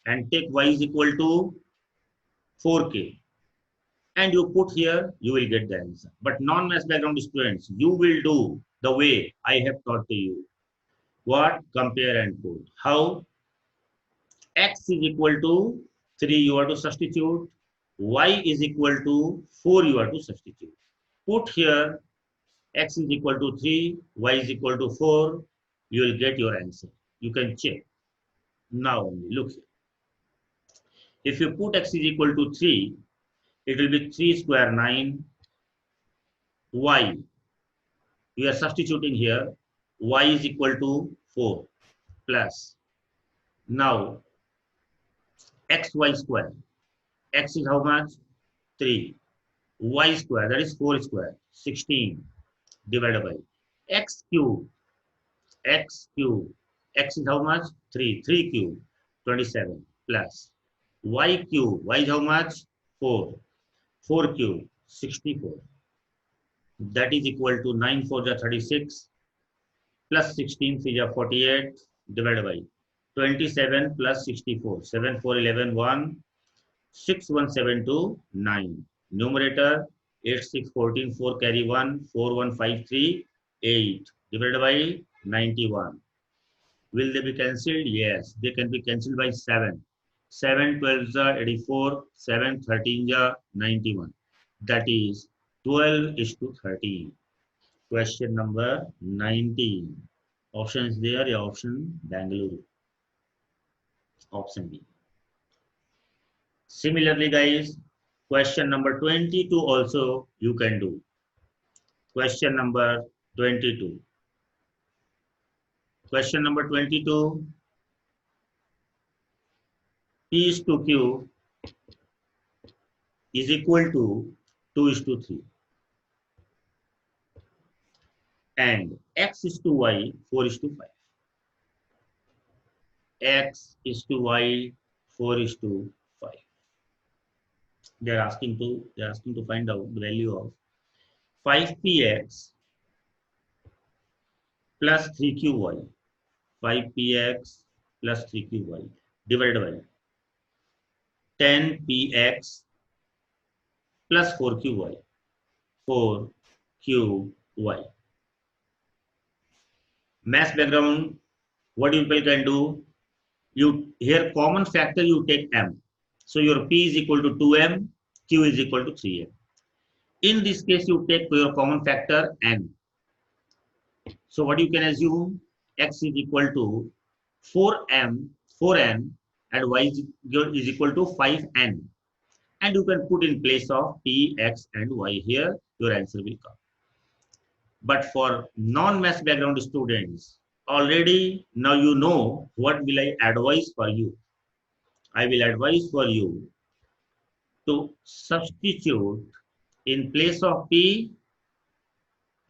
and take y is equal to 4k and you put here, you will get the answer. But non-math background students, you will do the way I have taught to you. What? Compare and put. How? X is equal to 3, you are to substitute. Y is equal to 4, you are to substitute. Put here, x is equal to 3, y is equal to 4, you will get your answer. You can check. Now only, look here. If you put x is equal to 3, it will be 3 square 9, y. We are substituting here, y is equal to 4 plus. Now, xy square. X is how much? 3. Y square, that is 4 square, 16 divided by x cube. X cube. X is how much? 3. 3 cube, 27 plus y cube. Y is how much? 4. 4 cube, 64. That is equal to 9 4 is 36 plus 16 3 is 48 divided by 27 plus 64. 7 4 11 1. 6 1 7 2 9. Numerator 8 6 14 4 carry 1 4 1 5 3 8 divided by 91. Will they be cancelled? Yes, they can be cancelled by 7. 7 12 is 84, 7 13 is 91. That is 12 is to 13. Question number 19. Option is there, yeah, option Bangalore. Option B. Similarly, guys, question number 22 also you can do. Question number 22. Question number 22. P is to Q is equal to 2 is to 3. And X is to Y 4 is to 5. X is to Y 4 is to 5. They're asking to find out the value of 5px plus 3qy. 5px plus 3qy divided by 10px plus 4qy. 4qy. Math background, what you people can do? You here common factor you take m. So your p is equal to 2m, q is equal to 3m. In this case, you take your common factor n. So what you can assume, x is equal to 4n, and y is equal to 5n. And you can put in place of p, x, and y here, your answer will come. But for non-math background students, already now you know what will I advise for you. I will advise for you to substitute in place of p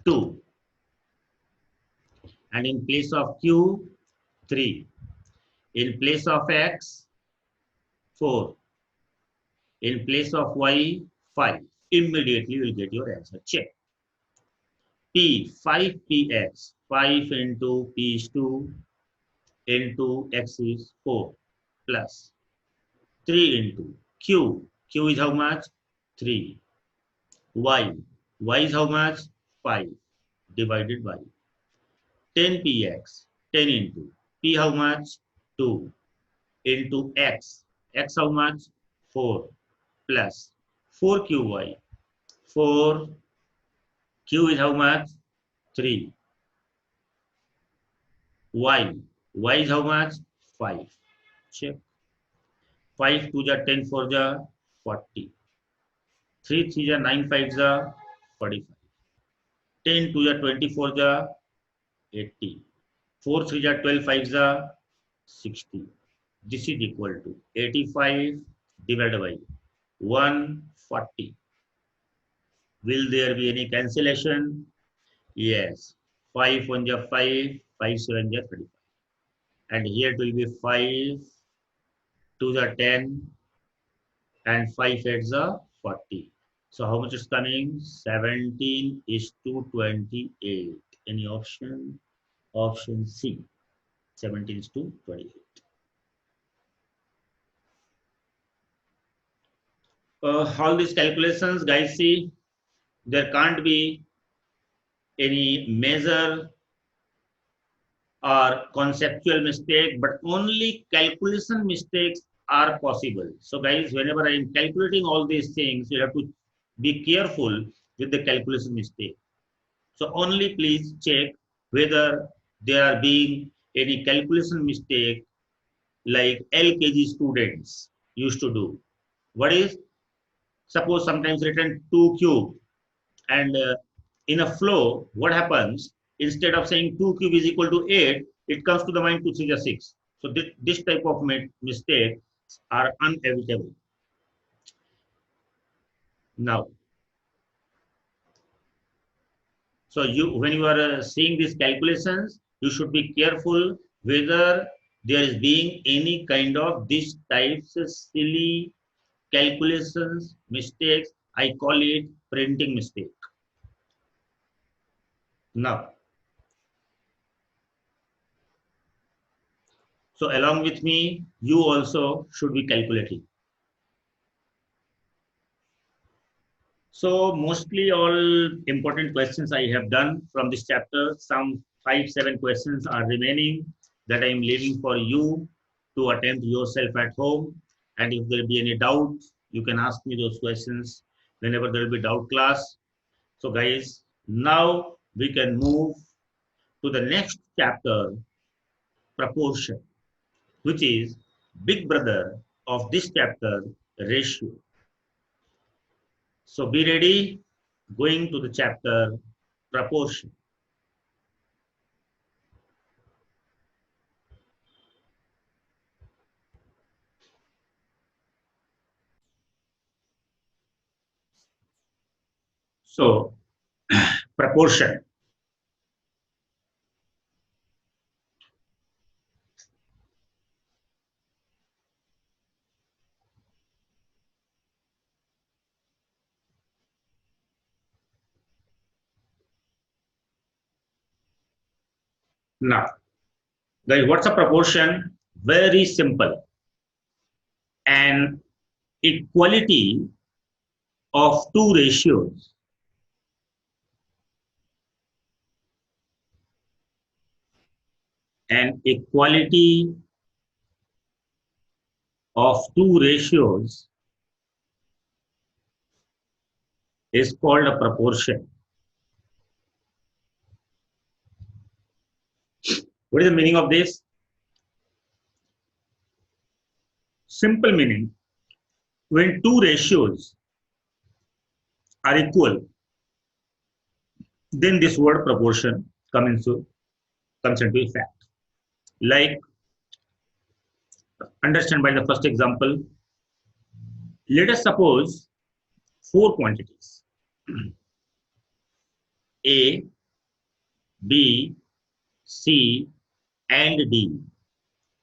2 and in place of q 3, in place of x 4, in place of y 5. Immediately you will get your answer. Check. P 5px, 5 into p is 2 into x is 4 plus 3 into q. Q is how much? 3. Y. Y is how much? 5 divided by 10px. 10 into p how much? 2 into x. X how much? 4 plus 4qy. 4q is how much? 3. Y. Y is how much? 5. Check. 5 2 ja 10 4 ja 40. 3 3 ja 9 5 ja 45. 10 2 ja 24 ja 80. 4 3 are 12, 5 are 60. This is equal to 85 divided by 140. Will there be any cancellation? Yes. 5 1 ja 5, 5 7 ja 35. And here it will be 5 2 ja 10, and 5 8 are 40. So how much is coming? 17 is to 28. Any option? Option C. 17 is to 28. All these calculations, guys, see, there can't be any major or conceptual mistake, but only calculation mistakes are possible. So, guys, whenever I am calculating all these things, you have to be careful with the calculation mistake. So only please check whether there are being any calculation mistake like LKG students used to do. What is? Suppose sometimes written 2 cube, and in a flow, what happens? Instead of saying 2 cube is equal to 8, it comes to the mind 2 3 is 6. So this type of mistakes are unavoidable. Now, so when you are seeing these calculations, you should be careful whether there is being any kind of this types of silly calculations mistakes. I call it printing mistake. Now, so along with me, you also should be calculating. So mostly all important questions I have done from this chapter. Some 5 7 questions are remaining that I am leaving for you to attempt yourself at home. And if there be any doubt, you can ask me those questions whenever there will be doubt class. So guys, now we can move to the next chapter, proportion, which is big brother of this chapter, ratio. So be ready, going to the chapter proportion. So proportion. Now, guys, what's a proportion? Very simple. An equality of two ratios. An equality of two ratios is called a proportion. What is the meaning of this? Simple meaning, when two ratios are equal, then this word proportion comes into effect. Like, understand by the first example, let us suppose four quantities A, B, C, and D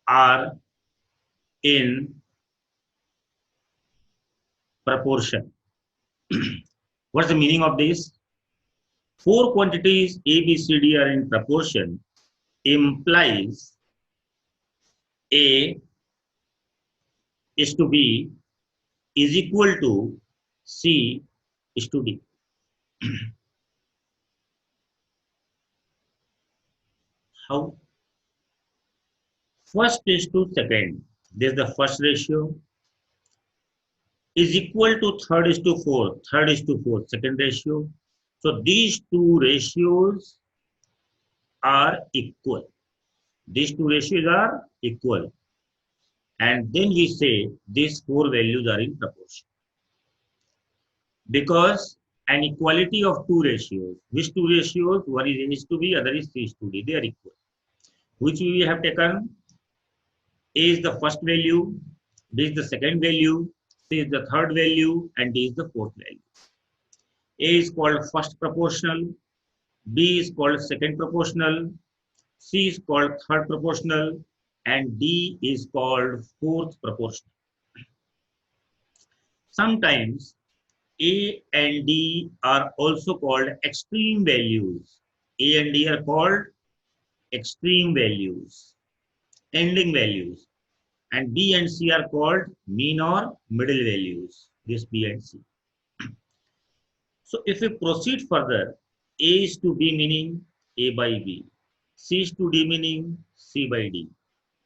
are in proportion. What's the meaning of this? Four quantities A, B, C, D are in proportion implies A is to B is equal to C is to D. How? First is to second. This is the first ratio is equal to third is to fourth. Third is to fourth, second ratio. So these two ratios are equal. These two ratios are equal. And then we say these four values are in proportion. Because an equality of two ratios. Which two ratios? One is A is to B, other is C is to D. They are equal. Which we have taken? A is the first value, B is the second value, C is the third value, and D is the fourth value. A is called first proportional, B is called second proportional, C is called third proportional, and D is called fourth proportional. Sometimes A and D are also called extreme values. A and D are called extreme values, ending values. And B and C are called mean or middle values, this B and C. So if we proceed further, A is to B meaning A by B, C is to D meaning C by D.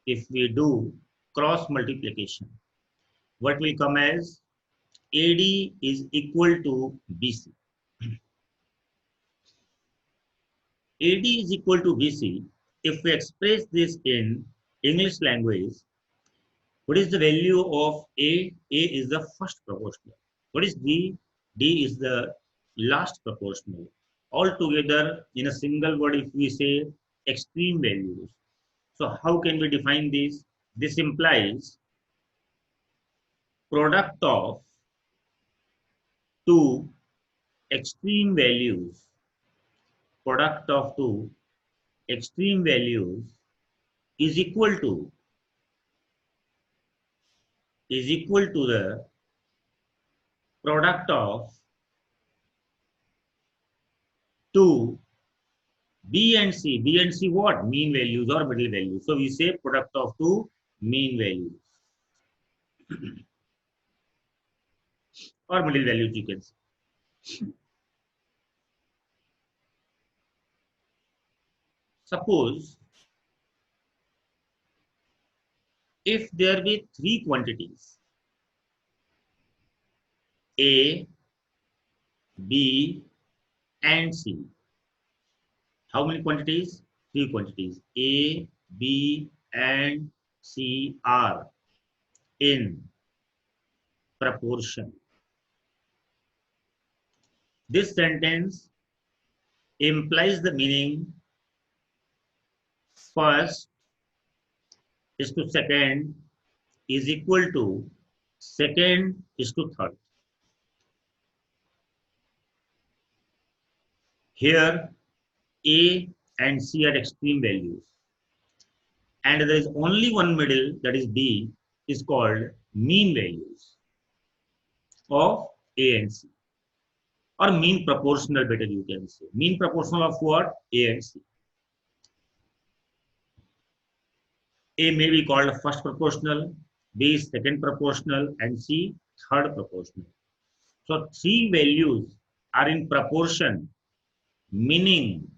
If we do cross multiplication, what will come as AD is equal to BC. AD is equal to BC. If we express this in English language, what is the value of A? A is the first proportional. What is D? D is the last proportional. All together in a single word, if we say extreme values. So how can we define this? This implies product of two extreme values. Product of two extreme values is equal to the product of two B and C. B and C what? Mean values or middle values. So we say product of two mean values or middle values you can say. Suppose if there be three quantities A, B and C. How many quantities? Three quantities. A, B and C are in proportion. This sentence implies the meaning first is to second is equal to second is to third. Here A and C are extreme values and there is only one middle, that is B, is called mean values of A and C, or mean proportional, better you can say. Mean proportional of what? A and C. A may be called first proportional, B is second proportional, and C third proportional. So three values are in proportion, meaning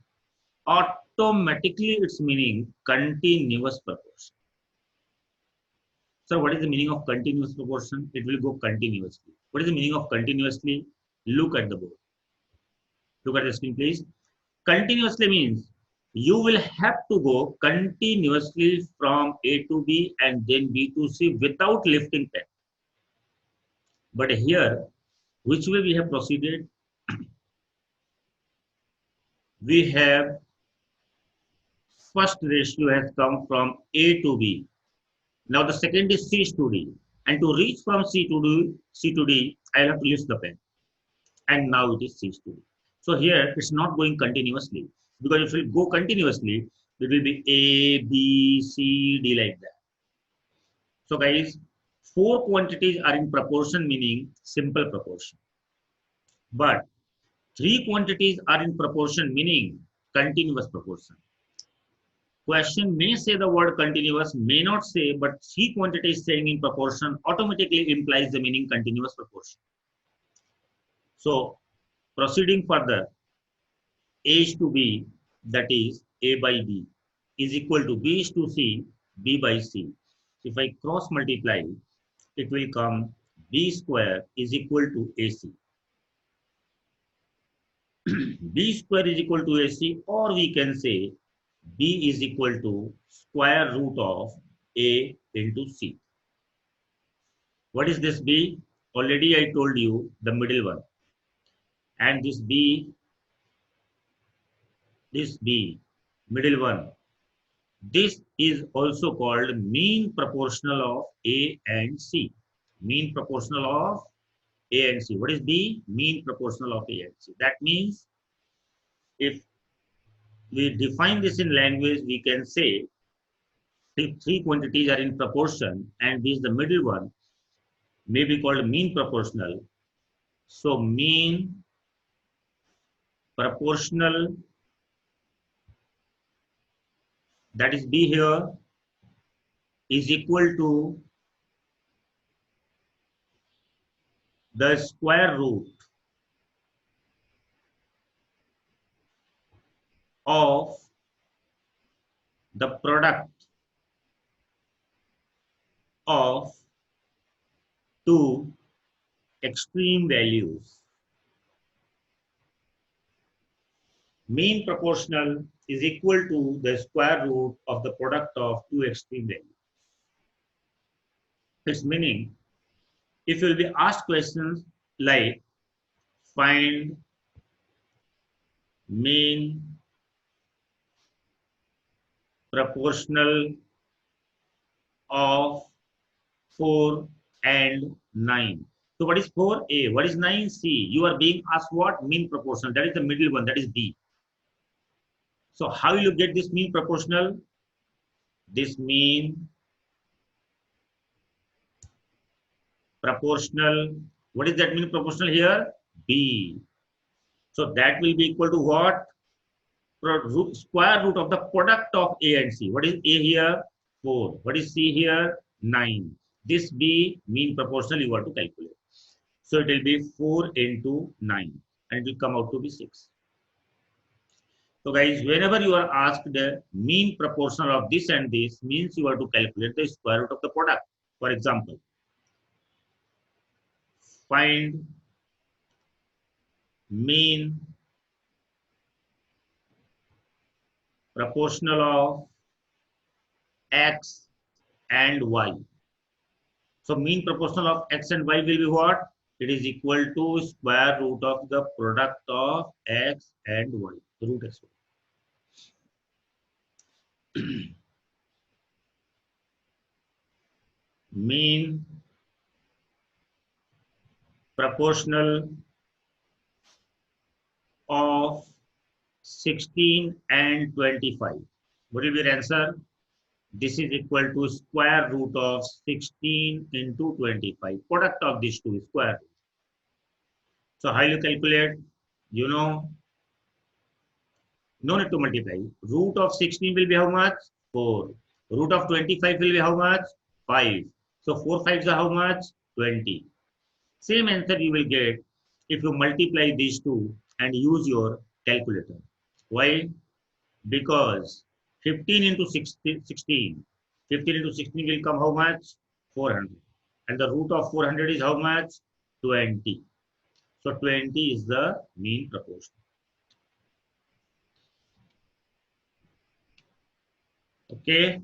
automatically its meaning continuous proportion. So what is the meaning of continuous proportion? It will go continuously. What is the meaning of continuously? Look at the board. Look at the screen, please. Continuously means you will have to go continuously from A to B and then B to C without lifting pen. But here, which way we have proceeded? We have first ratio has come from A to B. Now the second is C to D. And to reach from C to D, I have to lift the pen. And now it is C to D. So here it's not going continuously. Because if it go continuously, it will be A, B, C, D like that. So guys, four quantities are in proportion, meaning simple proportion. But three quantities are in proportion, meaning continuous proportion. Question may say the word continuous, may not say, but three quantities saying in proportion automatically implies the meaning continuous proportion. So proceeding further, A is to B, that is A by B, is equal to B is to C, B by C. If I cross multiply, it will come B square is equal to AC. B square is equal to AC, or we can say B is equal to square root of A into C. What is this B? Already I told you the middle one. and this B, middle one. This is also called mean proportional of A and C. Mean proportional of A and C. What is B? Mean proportional of A and C. That means if we define this in language, we can say if three quantities are in proportion and this is the middle one, may be called mean proportional. So mean proportional, that is B here, is equal to the square root of the product of two extreme values. Mean proportional is equal to the square root of the product of two extreme values. Its meaning, if you will be asked questions like find mean proportional of 4 and 9. So what is 4A? What is 9C? You are being asked what? Mean proportional. That is the middle one. That is D. So how will you get this mean proportional? This mean proportional. What is that mean proportional here? B. So that will be equal to what? Square root of the product of A and C. What is A here? 4. What is C here? 9. This B mean proportional you want to calculate. So it will be 4 into 9 and it will come out to be 6. So guys, whenever you are asked the mean proportional of this and this, means you have to calculate the square root of the product. For example, find mean proportional of x and y. So mean proportional of x and y will be what? It is equal to square root of the product of x and y, root x. Mean proportional of 16 and 25. What will be your answer? This is equal to square root of 16 into 25. Product of these two is square root. So how you calculate? You know, no need to multiply. Root of 16 will be how much? 4. Root of 25 will be how much? 5. So 4 5s are how much? 20. Same answer you will get if you multiply these two and use your calculator. Why? Because 15 into 16, 15 into 16 will come how much? 400. And the root of 400 is how much? 20. So 20 is the mean proportion. Okay.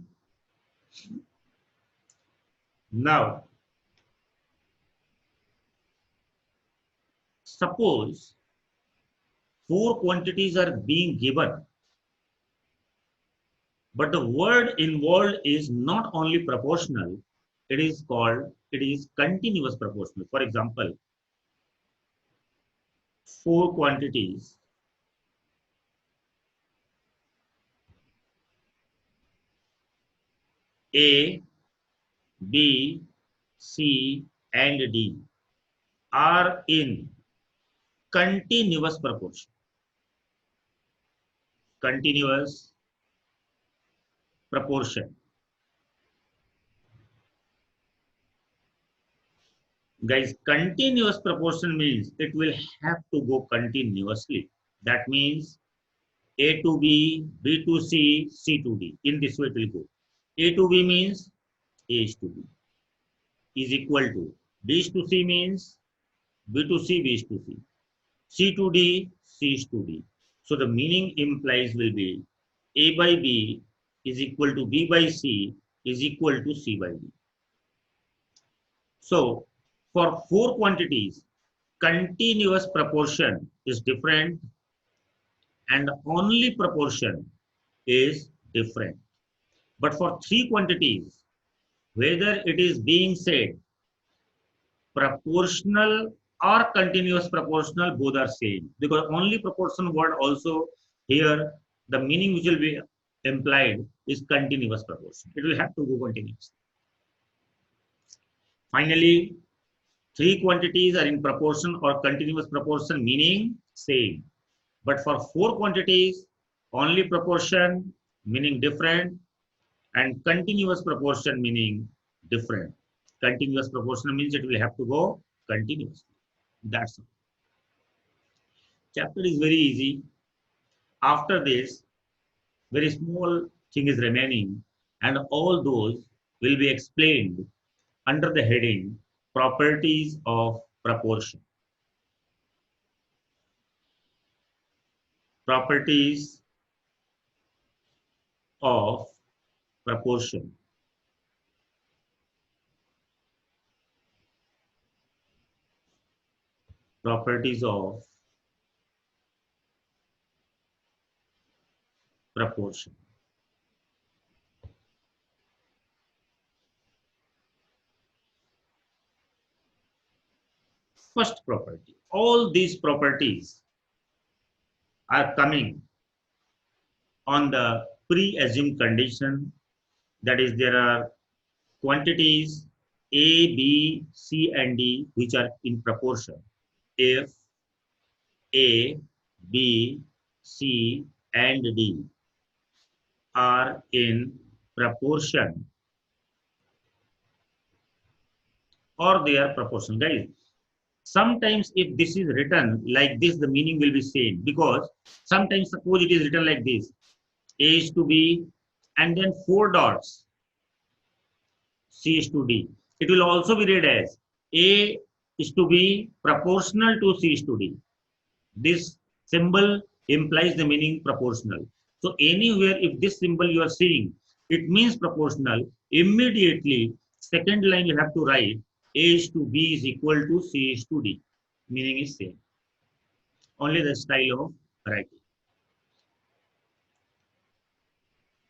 Now, suppose 4 quantities are being given, but the word involved is not only proportional, it is continuous proportional. For example, 4 quantities A, B, C, and D are in continuous proportion. Continuous proportion. Guys, continuous proportion means it will have to go continuously. That means A to B, B to C, C to D. In this way it will go. A to B means A is to B is equal to B is to C means B to C, B is to C. C to D, C is to D. So the meaning implies will be A by B is equal to B by C is equal to C by D. So for 4 quantities, continuous proportion is different and only proportion is different. But for three quantities, whether it is being said proportional or continuous proportional, both are same, because only proportion word also here the meaning which will be implied is continuous proportion. It will have to go continuous. Finally, three quantities are in proportion or continuous proportion, meaning same. But for four quantities, only proportion meaning different and continuous proportion meaning different. Continuous proportion means it will have to go continuously. That's all. Chapter is very easy. After this, very small thing is remaining, and all those will be explained under the heading properties of proportion. Properties of proportion. Properties of proportion. First property. All these properties are coming on the pre-assumed condition, that is there are quantities A, B, C and D which are in proportion. If A, B, C and D are in proportion or they are proportional. Guys, sometimes if this is written like this, the meaning will be same, because sometimes suppose it is written like this, A is to B and then four dots, C is to D. It will also be read as A is to be proportional to C is to D. This symbol implies the meaning proportional. So anywhere if this symbol you are seeing, it means proportional. Immediately, second line you have to write A is to B is equal to C is to D. Meaning is same. Only the style of writing.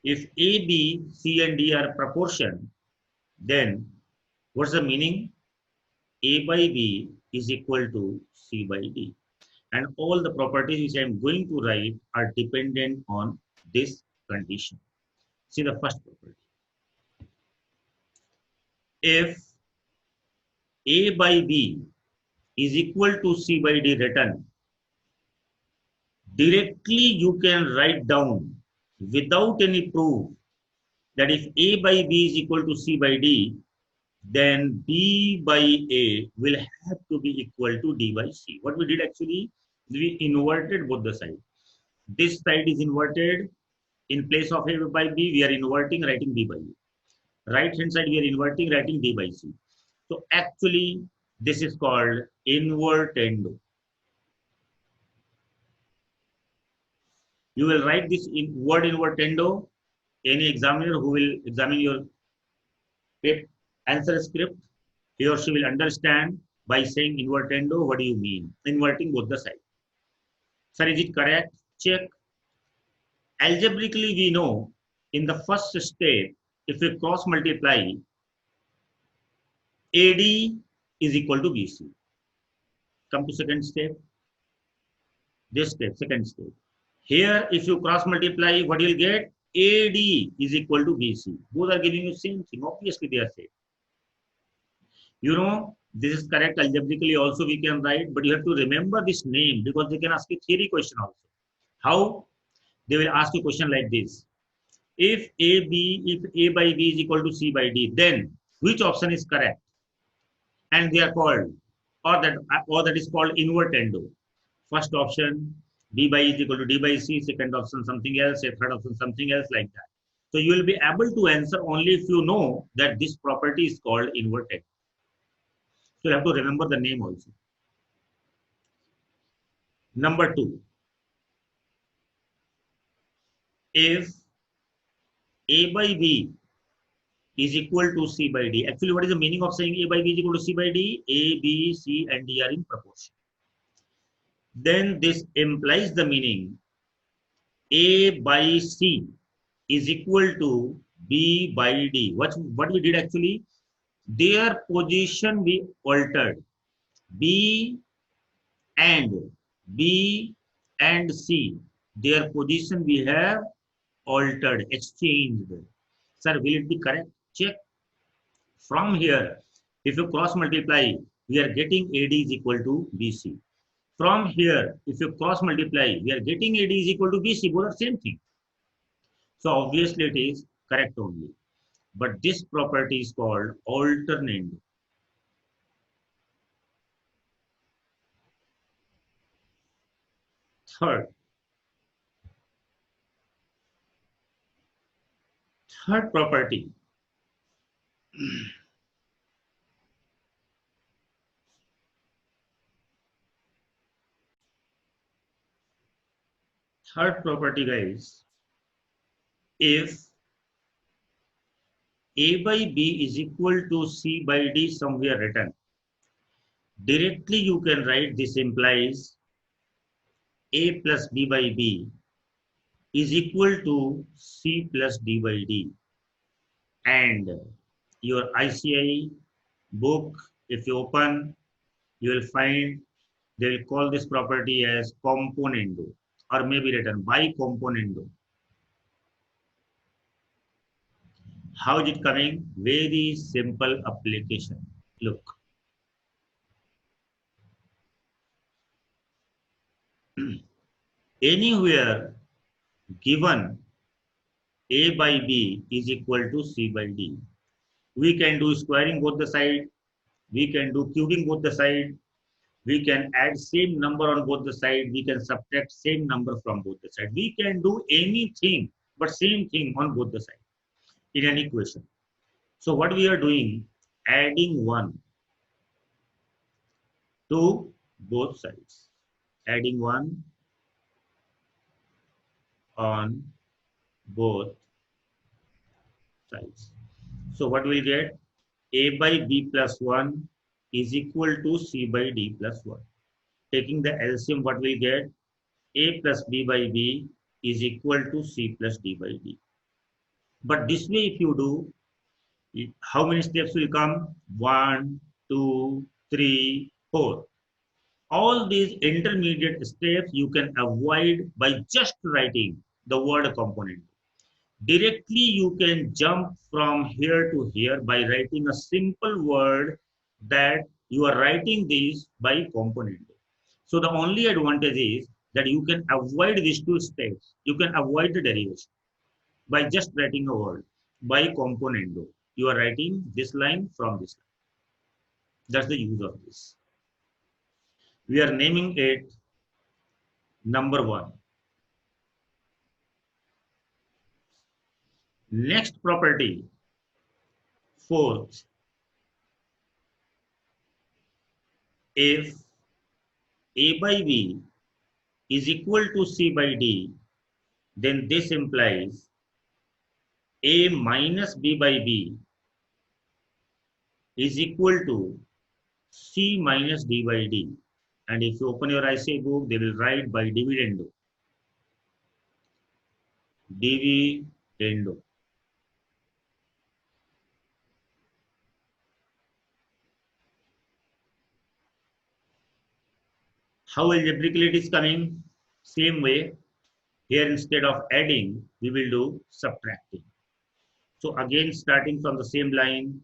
If A, B, C and D are proportion, then what's the meaning? A by B is equal to C by D. And all the properties which I am going to write are dependent on this condition. See the first property. If A by B is equal to C by D written, directly you can write down without any proof that if A by B is equal to C by D, then B by A will have to be equal to D by C. What we did actually, we inverted both the sides. This side is inverted. In place of A by B, we are inverting, writing B by A. Right hand side, we are inverting, writing D by C. So actually, this is called invertendo. You will write this in word invertendo. Any examiner who will examine your answer script, he or she will understand by saying invertendo, what do you mean? Inverting both the sides. Sir, is it correct? Check. Algebraically, we know in the first step, if we cross multiply, AD is equal to BC. Come to second step. This step, second step. Here, if you cross multiply, what you'll get? AD is equal to BC. Both are giving you same thing. Obviously, they are same. You know, this is correct algebraically also we can write, but you have to remember this name because they can ask you theory question also. How? They will ask you a question like this. If A by B is equal to C by D, then which option is correct? And they are called, or that is called invertendo. First option, B by E is equal to D by C, second option something else, third option something else, like that. So you will be able to answer only if you know that this property is called inverted. So you have to remember the name also. Number two, if A by B is equal to C by D. Actually, what is the meaning of saying A by B is equal to C by D? A, B, C and D are in proportion. then this implies the meaning A by C is equal to B by D. What we did actually? Their position we altered. B and B and C. Their position we have altered, exchanged. Sir, will it be correct? Check. From here, if you cross multiply, we are getting AD is equal to BC. From here, if you cross multiply, we are getting AD is equal to BC. Both are same thing. So obviously it is correct only. But this property is called alternate. Third, third property. Third property, guys, if A by B is equal to C by D somewhere written, directly you can write this implies A plus B by B is equal to C plus D by D. And your ICI book, if you open, you will find they will call this property as componendo or maybe written by componendo. How is it coming? Very simple application. Look, anywhere given A by B is equal to C by D. We can do squaring both the side. We can do cubing both the side. We can add same number on both the side. We can subtract same number from both the side. We can do anything, but same thing on both the side in an equation. So what we are doing, adding 1 to both sides. Adding 1 on both sides. So what we get? A by B plus 1 is equal to C by D plus 1. Taking the LCM, what we get? A plus B by B is equal to C plus D by D. But this way, if you do, how many steps will come? 1, 2, 3, 4. All these intermediate steps you can avoid by just writing the word component. Directly you can jump from here to here by writing a simple word that you are writing this by component. So the only advantage is that you can avoid these two steps. You can avoid the derivation by just writing a word by componendo. You are writing this line from this line. That's the use of this. We are naming it number 1. Next property, fourth, if A by B is equal to C by D, then this implies A minus B by B is equal to C minus D by D. And if you open your ICA book, they will write by dividendo. Dividendo. How algebraically it is coming? Same way. Here instead of adding, we will do subtracting. So again, starting from the same line,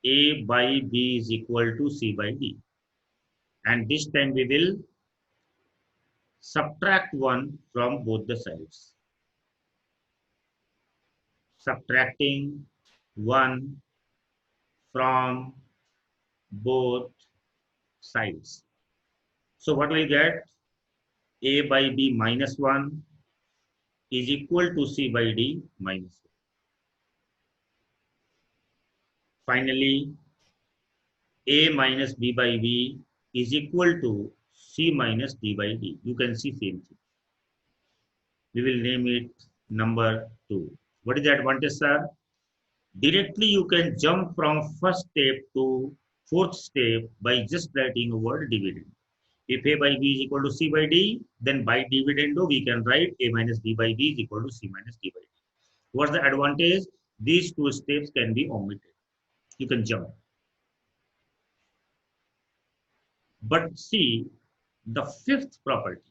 A by B is equal to C by D. And this time we will subtract 1 from both the sides. Subtracting 1 from both sides. So what we get? A by B minus 1 is equal to C by D minus 1. Finally, A minus B by B is equal to C minus D by D. You can see same thing. We will name it number 2. What is the advantage, sir? Directly you can jump from first step to fourth step by just writing a word dividend. If A by B is equal to C by D, then by dividendo we can write A minus B by B is equal to C minus D by D. What's the advantage? These two steps can be omitted. You can jump. But see, the fifth property.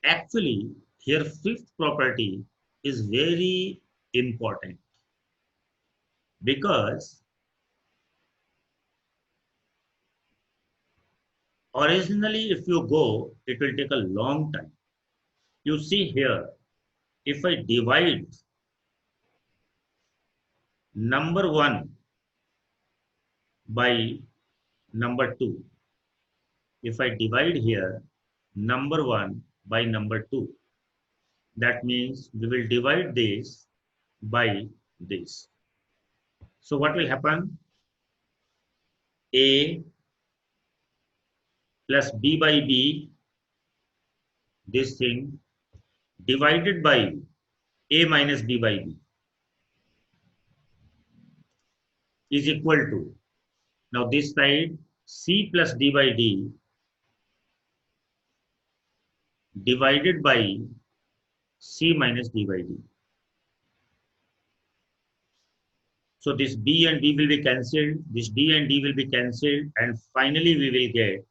Actually, here fifth property is very important because originally if you go, it will take a long time. You see here, if I divide number 1 by number 2, if I divide here number 1 by number 2, that means we will divide this by this. So what will happen? A plus B by B, this thing, divided by A minus B by B is equal to, now this side, C plus D by D divided by C minus D by D. So this B and D will be cancelled, this D and D will be cancelled, and finally we will get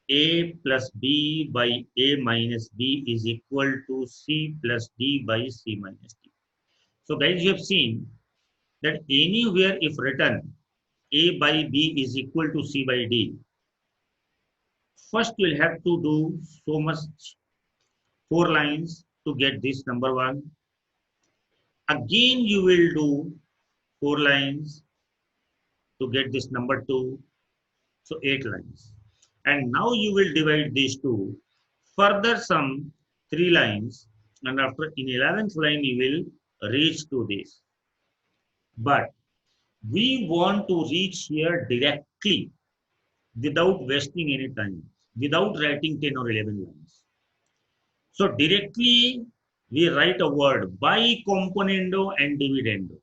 A plus B by A minus B is equal to C plus D by C minus D. So guys, you have seen that anywhere if written A by B is equal to C by D, first you'll have to do so much 4 lines to get this number 1. Again you will do 4 lines to get this number 2. So 8 lines. And now you will divide these two. Further some 3 lines. And after in 11th line you will reach to this. But we want to reach here directly without wasting any time, without writing 10 or 11 lines. So directly we write a word by componendo and dividendo.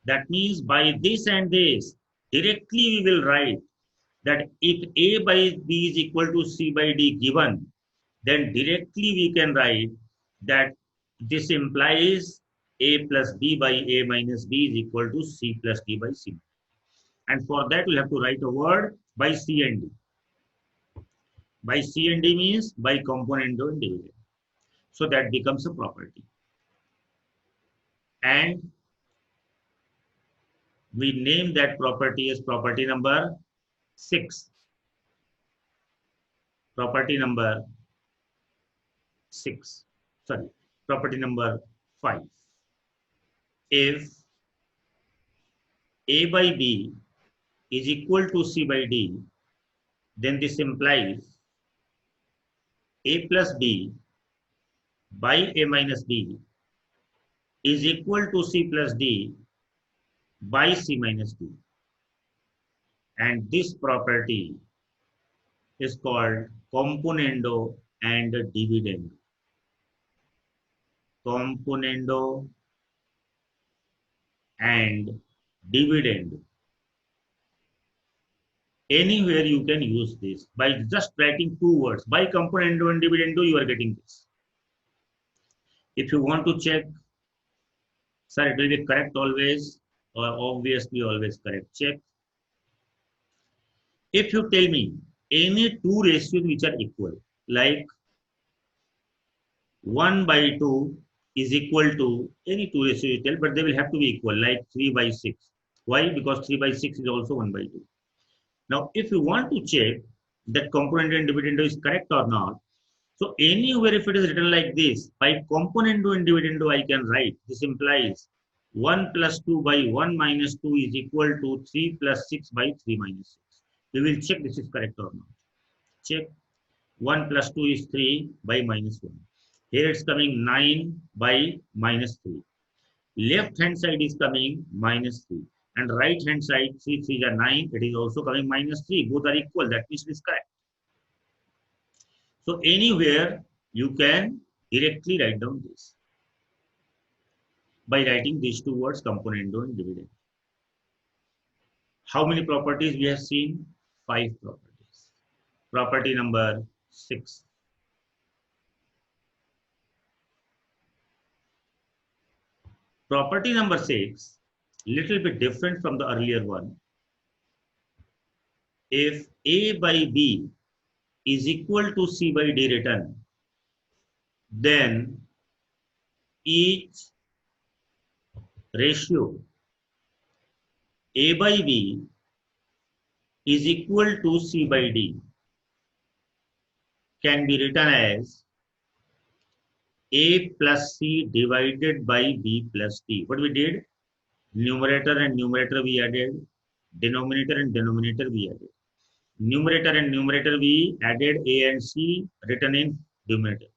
That means by this and this, directly we will write that if A by B is equal to C by D given, then directly we can write that this implies A plus B by A minus B is equal to C plus D by C. And for that, we have to write a word by C and D. By C and D means by componendo and dividend. So that becomes a property. And we name that property as property number 6. Property number 6. Sorry, property number 5. If A by B is equal to C by D, then this implies A plus B by A minus B is equal to C plus D by C minus D. And this property is called componendo and dividendo. Componendo and dividendo. Anywhere you can use this. By just writing 2 words, by componendo and dividendo, you are getting this. If you want to check, sir, it will be correct always, or obviously always correct. Check. If you tell me any 2 ratios which are equal, like 1 by 2 is equal to any 2 ratios you tell, but they will have to be equal, like 3 by 6. Why? Because 3 by 6 is also 1 by 2. Now, if you want to check that componendo and dividendo is correct or not, so anywhere if it is written like this, by componendo and dividendo I can write, this implies 1 plus 2 by 1 minus 2 is equal to 3 plus 6 by 3 minus 6. We will check this is correct or not. Check. 1 plus 2 is 3 by minus 1. Here it's coming 9 by minus 3. Left hand side is coming minus 3. And right hand side, 3 3 are 9. It is also coming minus 3. Both are equal. That means it is correct. So anywhere you can directly write down this by writing these 2 words, componendo and dividend. How many properties we have seen? 5 properties. Property number 6. Property number 6, little bit different from the earlier one. If A by B is equal to C by D written, then each ratio A by B is equal to C by D can be written as A plus C divided by B plus D. What we did? Numerator and numerator we added. Denominator and denominator we added. Numerator and numerator we added A and C written in numerator.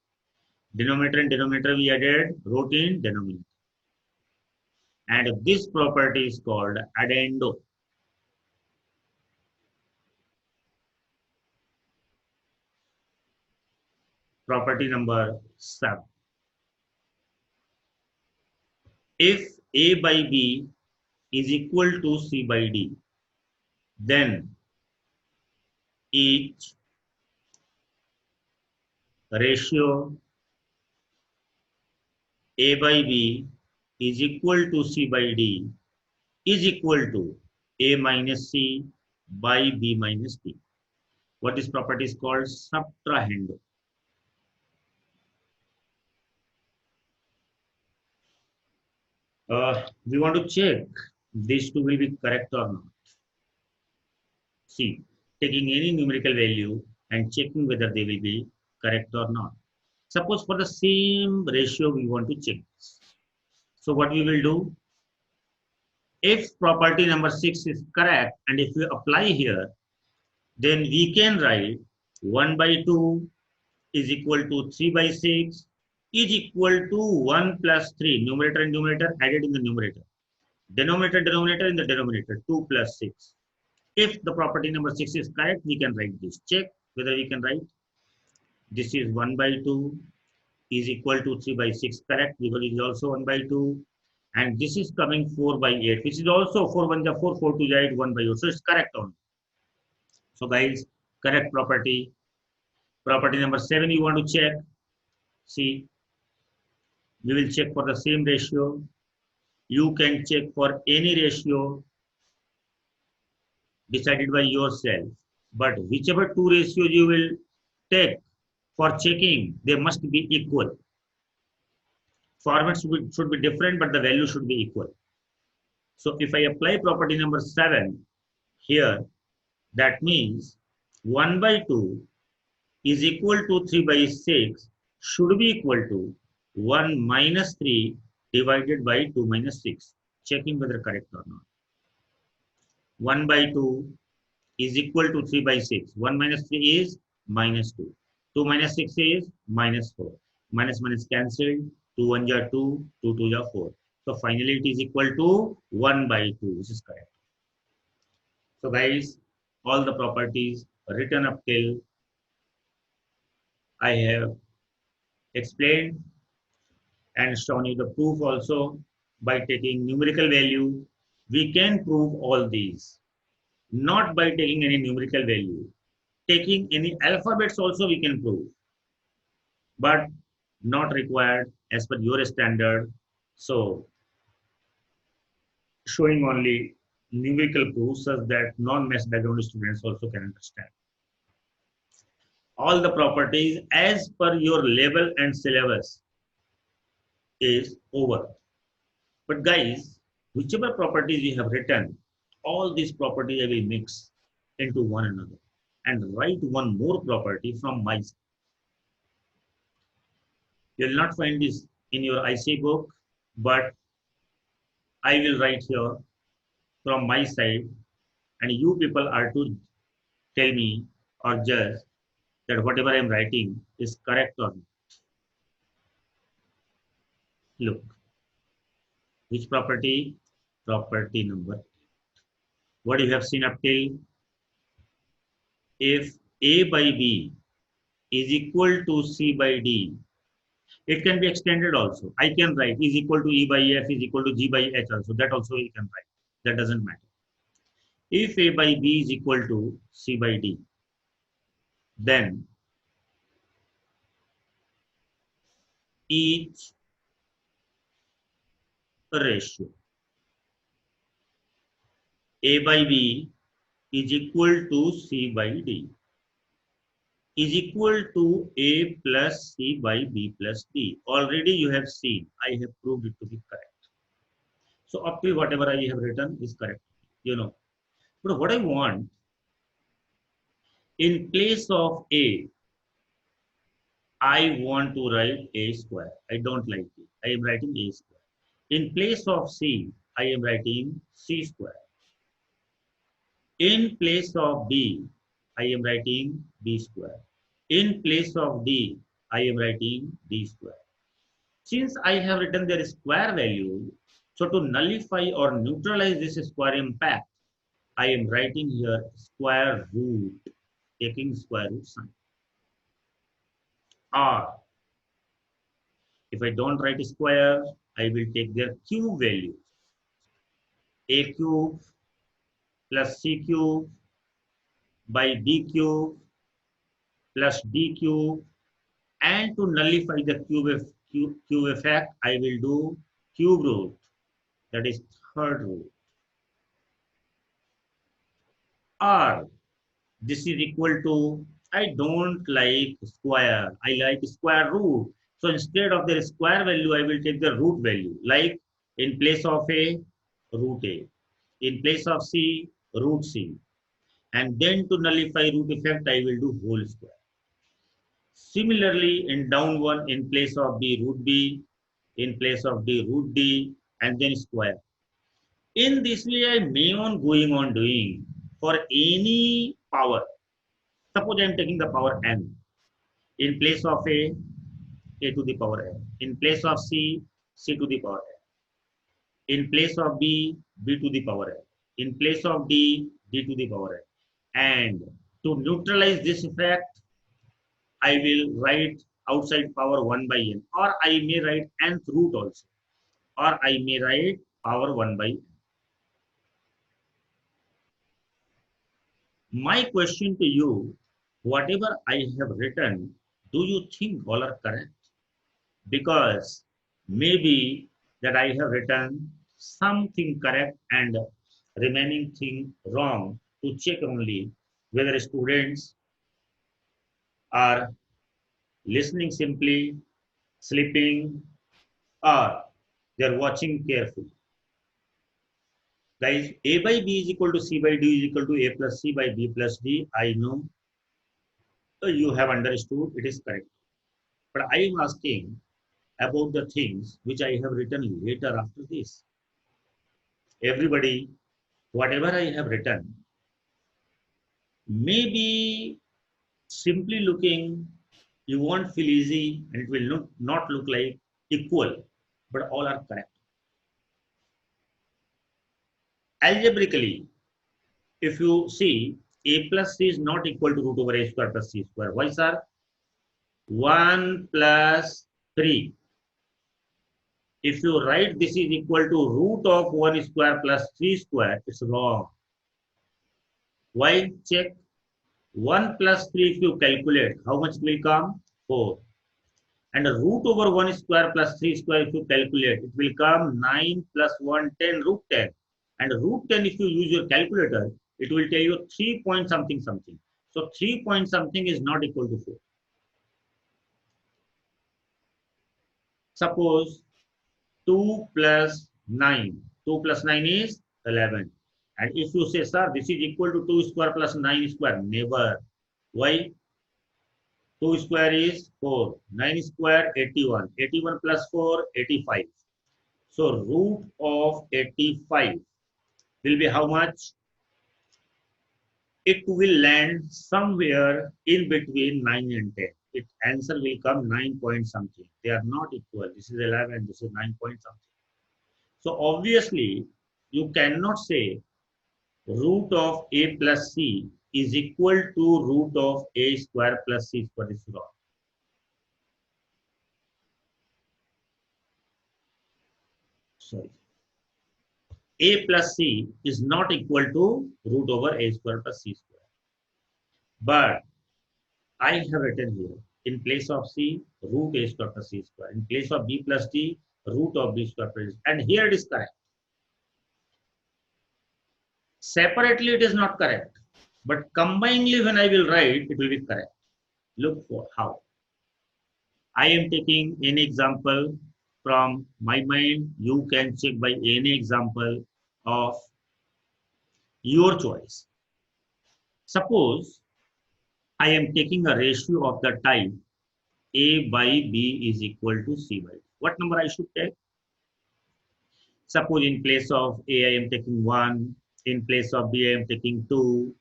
Denominator and denominator we added wrote in denominator. And this property is called addendo. Property number 7. If A by B is equal to C by D, then each ratio A by B is equal to C by D is equal to A minus C by B minus D. What this property is called? Subtrahendo. We want to check these two will be correct or not. See, taking any numerical value and checking whether they will be correct or not. Suppose for the same ratio we want to check this. So what we will do? If property number 6 is correct and if we apply here, then we can write 1 by 2 is equal to 3 by 6 is equal to 1 plus 3. Numerator and numerator added in the numerator. Denominator, denominator in the denominator. 2 plus 6. If the property number 6 is correct, we can write this. Check whether we can write. This is 1 by 2 is equal to 3 by 6. Correct, because it is also 1 by 2. And this is coming 4 by 8, which is also 4 1 is 4, 4 2 is 8, 1 by 8. So it's correct only. So guys, correct property. Property number 7 you want to check. See, we will check for the same ratio. You can check for any ratio decided by yourself. But whichever two ratios you will take for checking, they must be equal. Format should be different, but the value should be equal. So if I apply property number 7 here, that means 1 by 2 is equal to 3 by 6 should be equal to 1 minus 3 divided by 2 minus 6. Checking whether correct or not. 1 by 2 is equal to 3 by 6. 1 minus 3 is minus 2. 2 minus 6 is minus 4. Minus minus cancelled. 2 1 are 2, 2 2 are 4. So finally it is equal to 1 by 2, which is correct. So guys, all the properties written up till I have explained and shown you the proof also. By taking numerical value, we can prove all these. Not by taking any numerical value. Taking any alphabets also we can prove. But not required as per your standard. So showing only numerical proofs such that non-math background students also can understand. All the properties as per your level and syllabus is over. But guys, whichever properties you have written, all these properties I will mix into one another and write one more property from my side. You will not find this in your IC book, but I will write here from my side, and you people are to tell me or judge that whatever I am writing is correct or not. Look, which property? Property number 8. What you have seen up till? If A by B is equal to C by D, it can be extended also. I can write is equal to E by F is equal to G by H also. That also you can write. That doesn't matter. If A by B is equal to C by D, then each ratio A by B is equal to C by D is equal to A plus C by B plus D. Already you have seen, I have proved it to be correct. So up till whatever I have written is correct, you know. But what I want, in place of A, I want to write A square. I don't like it. I am writing A square. In place of C, I am writing C square. In place of B, I am writing B square. In place of D, I am writing D square. Since I have written their square value, so to nullify or neutralize this square impact, I am writing here square root, taking square root sign. Or if I don't write square, I will take their cube value. A cube plus C cube by B cube plus D cube. And to nullify the cube effect, I will do cube root, that is third root. Or this is equal to, I don't like square, I like square root. So instead of the square value, I will take the root value. Like in place of A, root A. In place of C, root C. And then to nullify root effect, I will do whole square. Similarly, in down one, in place of B, root B, in place of D, root D, and then square. In this way, I may on going on doing for any power. Suppose I am taking the power n. In place of A to the power n. In place of C, C to the power n. In place of B, B to the power n. In place of D, D to the power n. And to neutralize this effect, I will write outside power 1 by n, or I may write nth root also, or I may write power 1 by n. My question to you, whatever I have written, do you think all are correct? Because maybe that I have written something correct and remaining thing wrong, to check only whether students are listening simply, sleeping, or they're watching carefully. Guys, A by B is equal to C by D is equal to A plus C by B plus D. I know you have understood, it is correct. But I am asking about the things which I have written later after this. Everybody, whatever I have written, maybe simply looking, you won't feel easy and it will not look like equal, but all are correct. Algebraically, if you see, A plus C is not equal to root over A square plus C square. Why, sir? 1 plus 3. If you write this is equal to root of 1 square plus 3 square, it's wrong. Why? Check. 1 plus 3, if you calculate, how much will come? 4. And a root over 1 square plus 3 square, if you calculate, it will come 9 plus 1, 10, root 10. And root 10, if you use your calculator, it will tell you 3 point something something. So 3 point something is not equal to 4. Suppose 2 plus 9. 2 plus 9 is 11. And if you say, sir, this is equal to 2 square plus 9 square, never. Why? 2 square is 4. 9 square, 81. 81 plus 4, 85. So root of 85 will be how much? It will land somewhere in between 9 and 10. Its answer will come 9 point something. They are not equal. This is 11, this is 9 point something. So obviously, you cannot say root of A plus C is equal to root of A square plus C square. This is wrong. Sorry. A plus C is not equal to root over A square plus C square. But I have written here, in place of C, root A square plus C square. In place of B plus D, root of B square plus C. And here it is correct. Separately, it is not correct. But combinedly, when I will write, it will be correct. Look for how. I am taking any example from my mind. You can check by any example of your choice. Suppose I am taking a ratio of the type A by B is equal to C by D. What number I should take? Suppose in place of A, I am taking 1. In place of B, I am taking 2.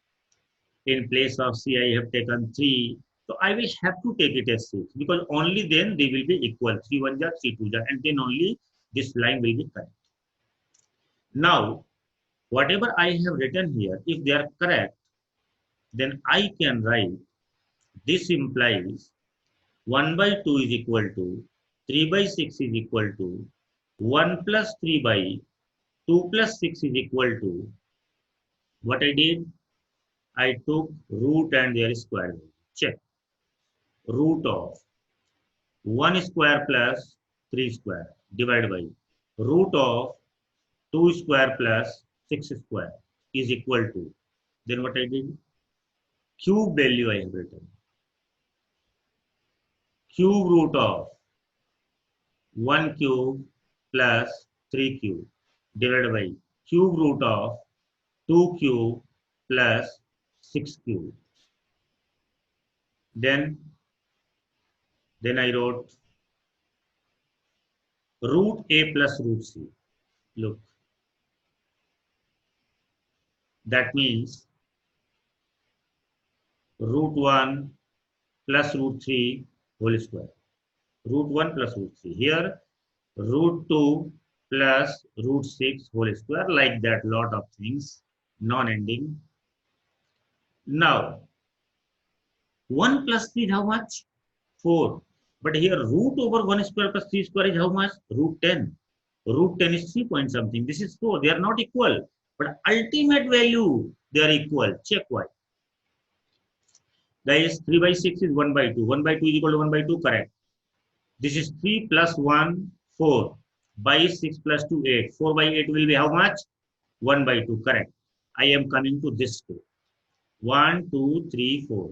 In place of C, I have taken 3. So I will have to take it as 6 because only then they will be equal. 3 1 jar, 3 2 jar, and then only this line will be correct. Now, whatever I have written here, if they are correct, then I can write this implies 1 by 2 is equal to 3 by 6 is equal to 1 plus 3 by 2 plus 6 is equal to what I did? I took root and their square value. Check. Root of 1 square plus 3 square divided by root of 2 square plus 6 square is equal to. Then what I did? Cube value I have written. Cube root of 1 cube plus 3 cube divided by cube root of 2 cube plus 6 cube. Then I wrote root A plus root C. Look, that means root 1 plus root 3 whole square. Root 1 plus root 3. Here, root 2 plus root 6 whole square. Like that, lot of things, non-ending. Now, 1 plus 3 is how much? 4. But here, root over 1 square plus 3 square is how much? Root 10. Root 10 is 3 point something. This is 4. They are not equal. But ultimate value, they are equal. Check why. Guys, 3 by 6 is 1 by 2. 1 by 2 is equal to 1 by 2. Correct. This is 3 plus 1, 4. By 6 plus 2, 8. 4 by 8 will be how much? 1 by 2. Correct. I am coming to this too. 1, 2, 3, 4.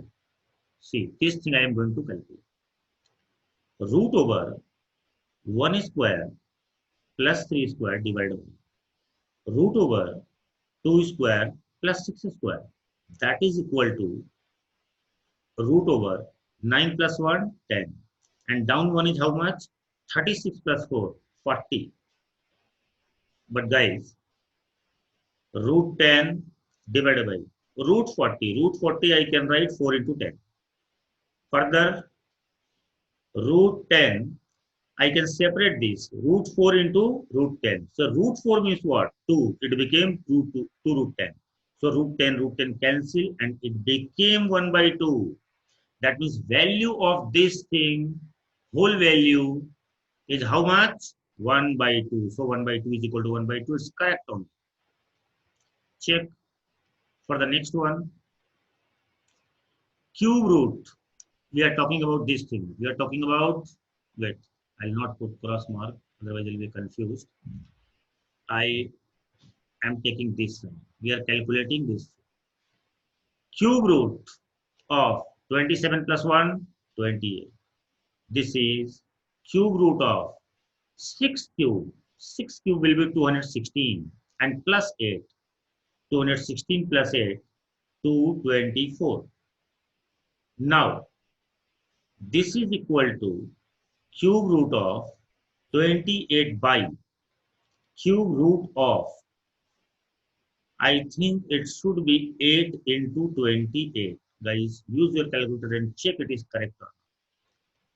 See, this thing I am going to calculate. Root over 1 square plus 3 square divided by root over 2 square plus 6 square. That is equal to root over 9 plus 1, 10. And down 1 is how much? 36 plus 4, 40. But guys, root 10 divided by root 40. Root 40 I can write 4 into 10. Further, root 10, I can separate this. Root 4 into root 10. So root 4 means what? 2. It became 2 root 10. So root 10 cancel and it became 1 by 2. That means value of this thing, whole value is how much? 1 by 2. So 1 by 2 is equal to 1 by 2. It's correct only. Check for the next one. Cube root. We are talking about this thing. We are talking about, wait, I'll not put cross mark, otherwise I'll be confused. I am taking this one. We are calculating this. Cube root of 27 plus 1, 28. This is cube root of 6 cube. 6 cube will be 216 and plus 8. 216 plus 8, 224. Now, this is equal to cube root of 28 by cube root of, I think it should be 8 into 28. Guys, use your calculator and check it is correct or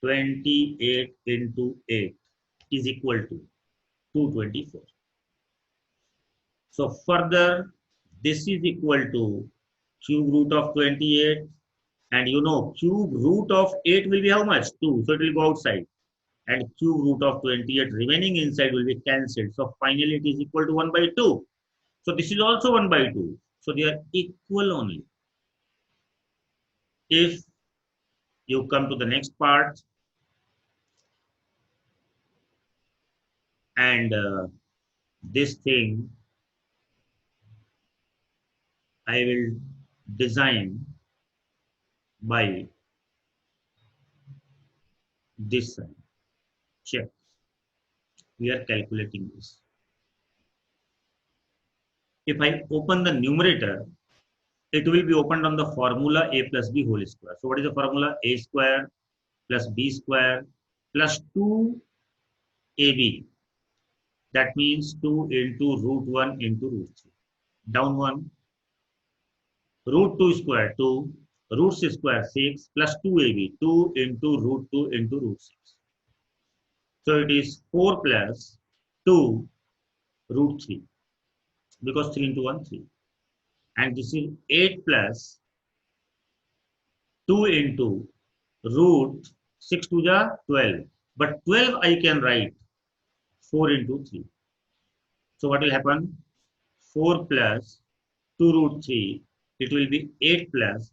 not. 28 into 8 is equal to 224. So further, this is equal to cube root of 28. And you know, cube root of 8 will be how much? 2. So it will go outside. And cube root of 28 remaining inside will be cancelled. So finally it is equal to 1 by 2. So this is also 1 by 2. So they are equal only. If you come to the next part and this thing I will design by this side. Check. We are calculating this. If I open the numerator, it will be opened on the formula a plus b whole square. So what is the formula? A square plus b square plus 2ab. That means 2 into root 1 into root 3. Down 1. Root 2 square 2. Root 6 square 6 plus 2ab. 2 into root 2 into root 6. So it is 4 plus 2 root 3. Because 3 into 1, 3. And this is 8 plus 2 into root 6 to the 12. But 12 I can write 4 into 3. So what will happen? 4 plus 2 root 3. It will be 8 plus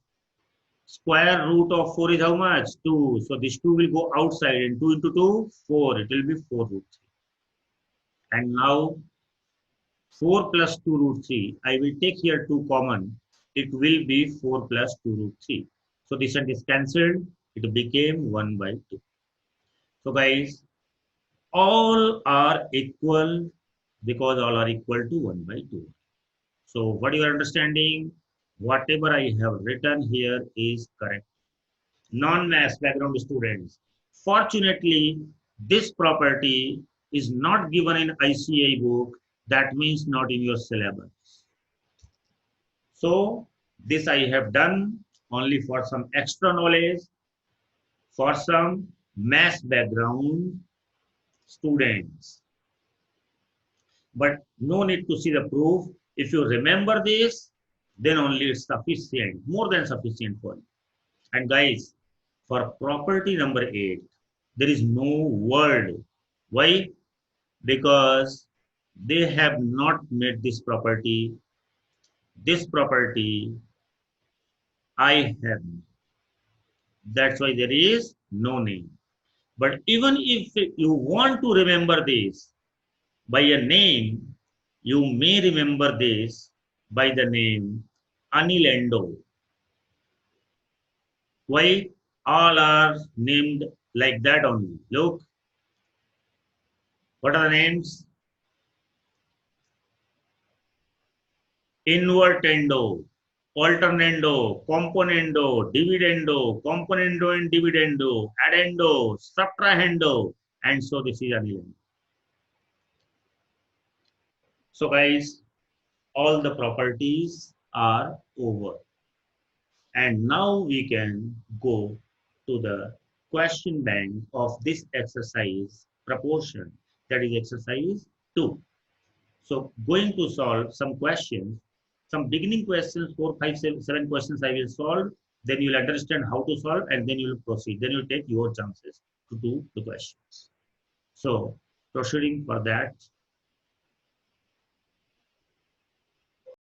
square root of 4 is how much? 2. So this 2 will go outside and 2 into 2, 4. It will be 4 root 3. And now 4 plus 2 root 3. I will take here 2 common. It will be 4 plus 2 root 3. So this one is cancelled. It became 1 by 2. So guys, all are equal because all are equal to 1 by 2. So what you are understanding, whatever I have written here is correct. Non-math background students, fortunately, this property is not given in ICA book. That means not in your syllabus. So this I have done only for some extra knowledge, for some math background students. But no need to see the proof. If you remember this, then only it's sufficient, more than sufficient for you. And guys, for property number 8, there is no word. Why? Because they have not made this property. This property I have. That's why there is no name. But even if you want to remember this by a name, you may remember this by the name Anil. Why? All are named like that only. Look, what are the names? Invertendo, alternando, componendo, dividendo, componendo and dividendo, addendo, subtrahendo, and so this is Anil. So guys, all the properties are over. And now we can go to the question bank of this exercise proportion, that is exercise 2. So going to solve some questions, some beginning questions, 4, 5, 7 questions I will solve, then you will understand how to solve and then you will proceed. Then you will take your chances to do the questions. So proceeding for that,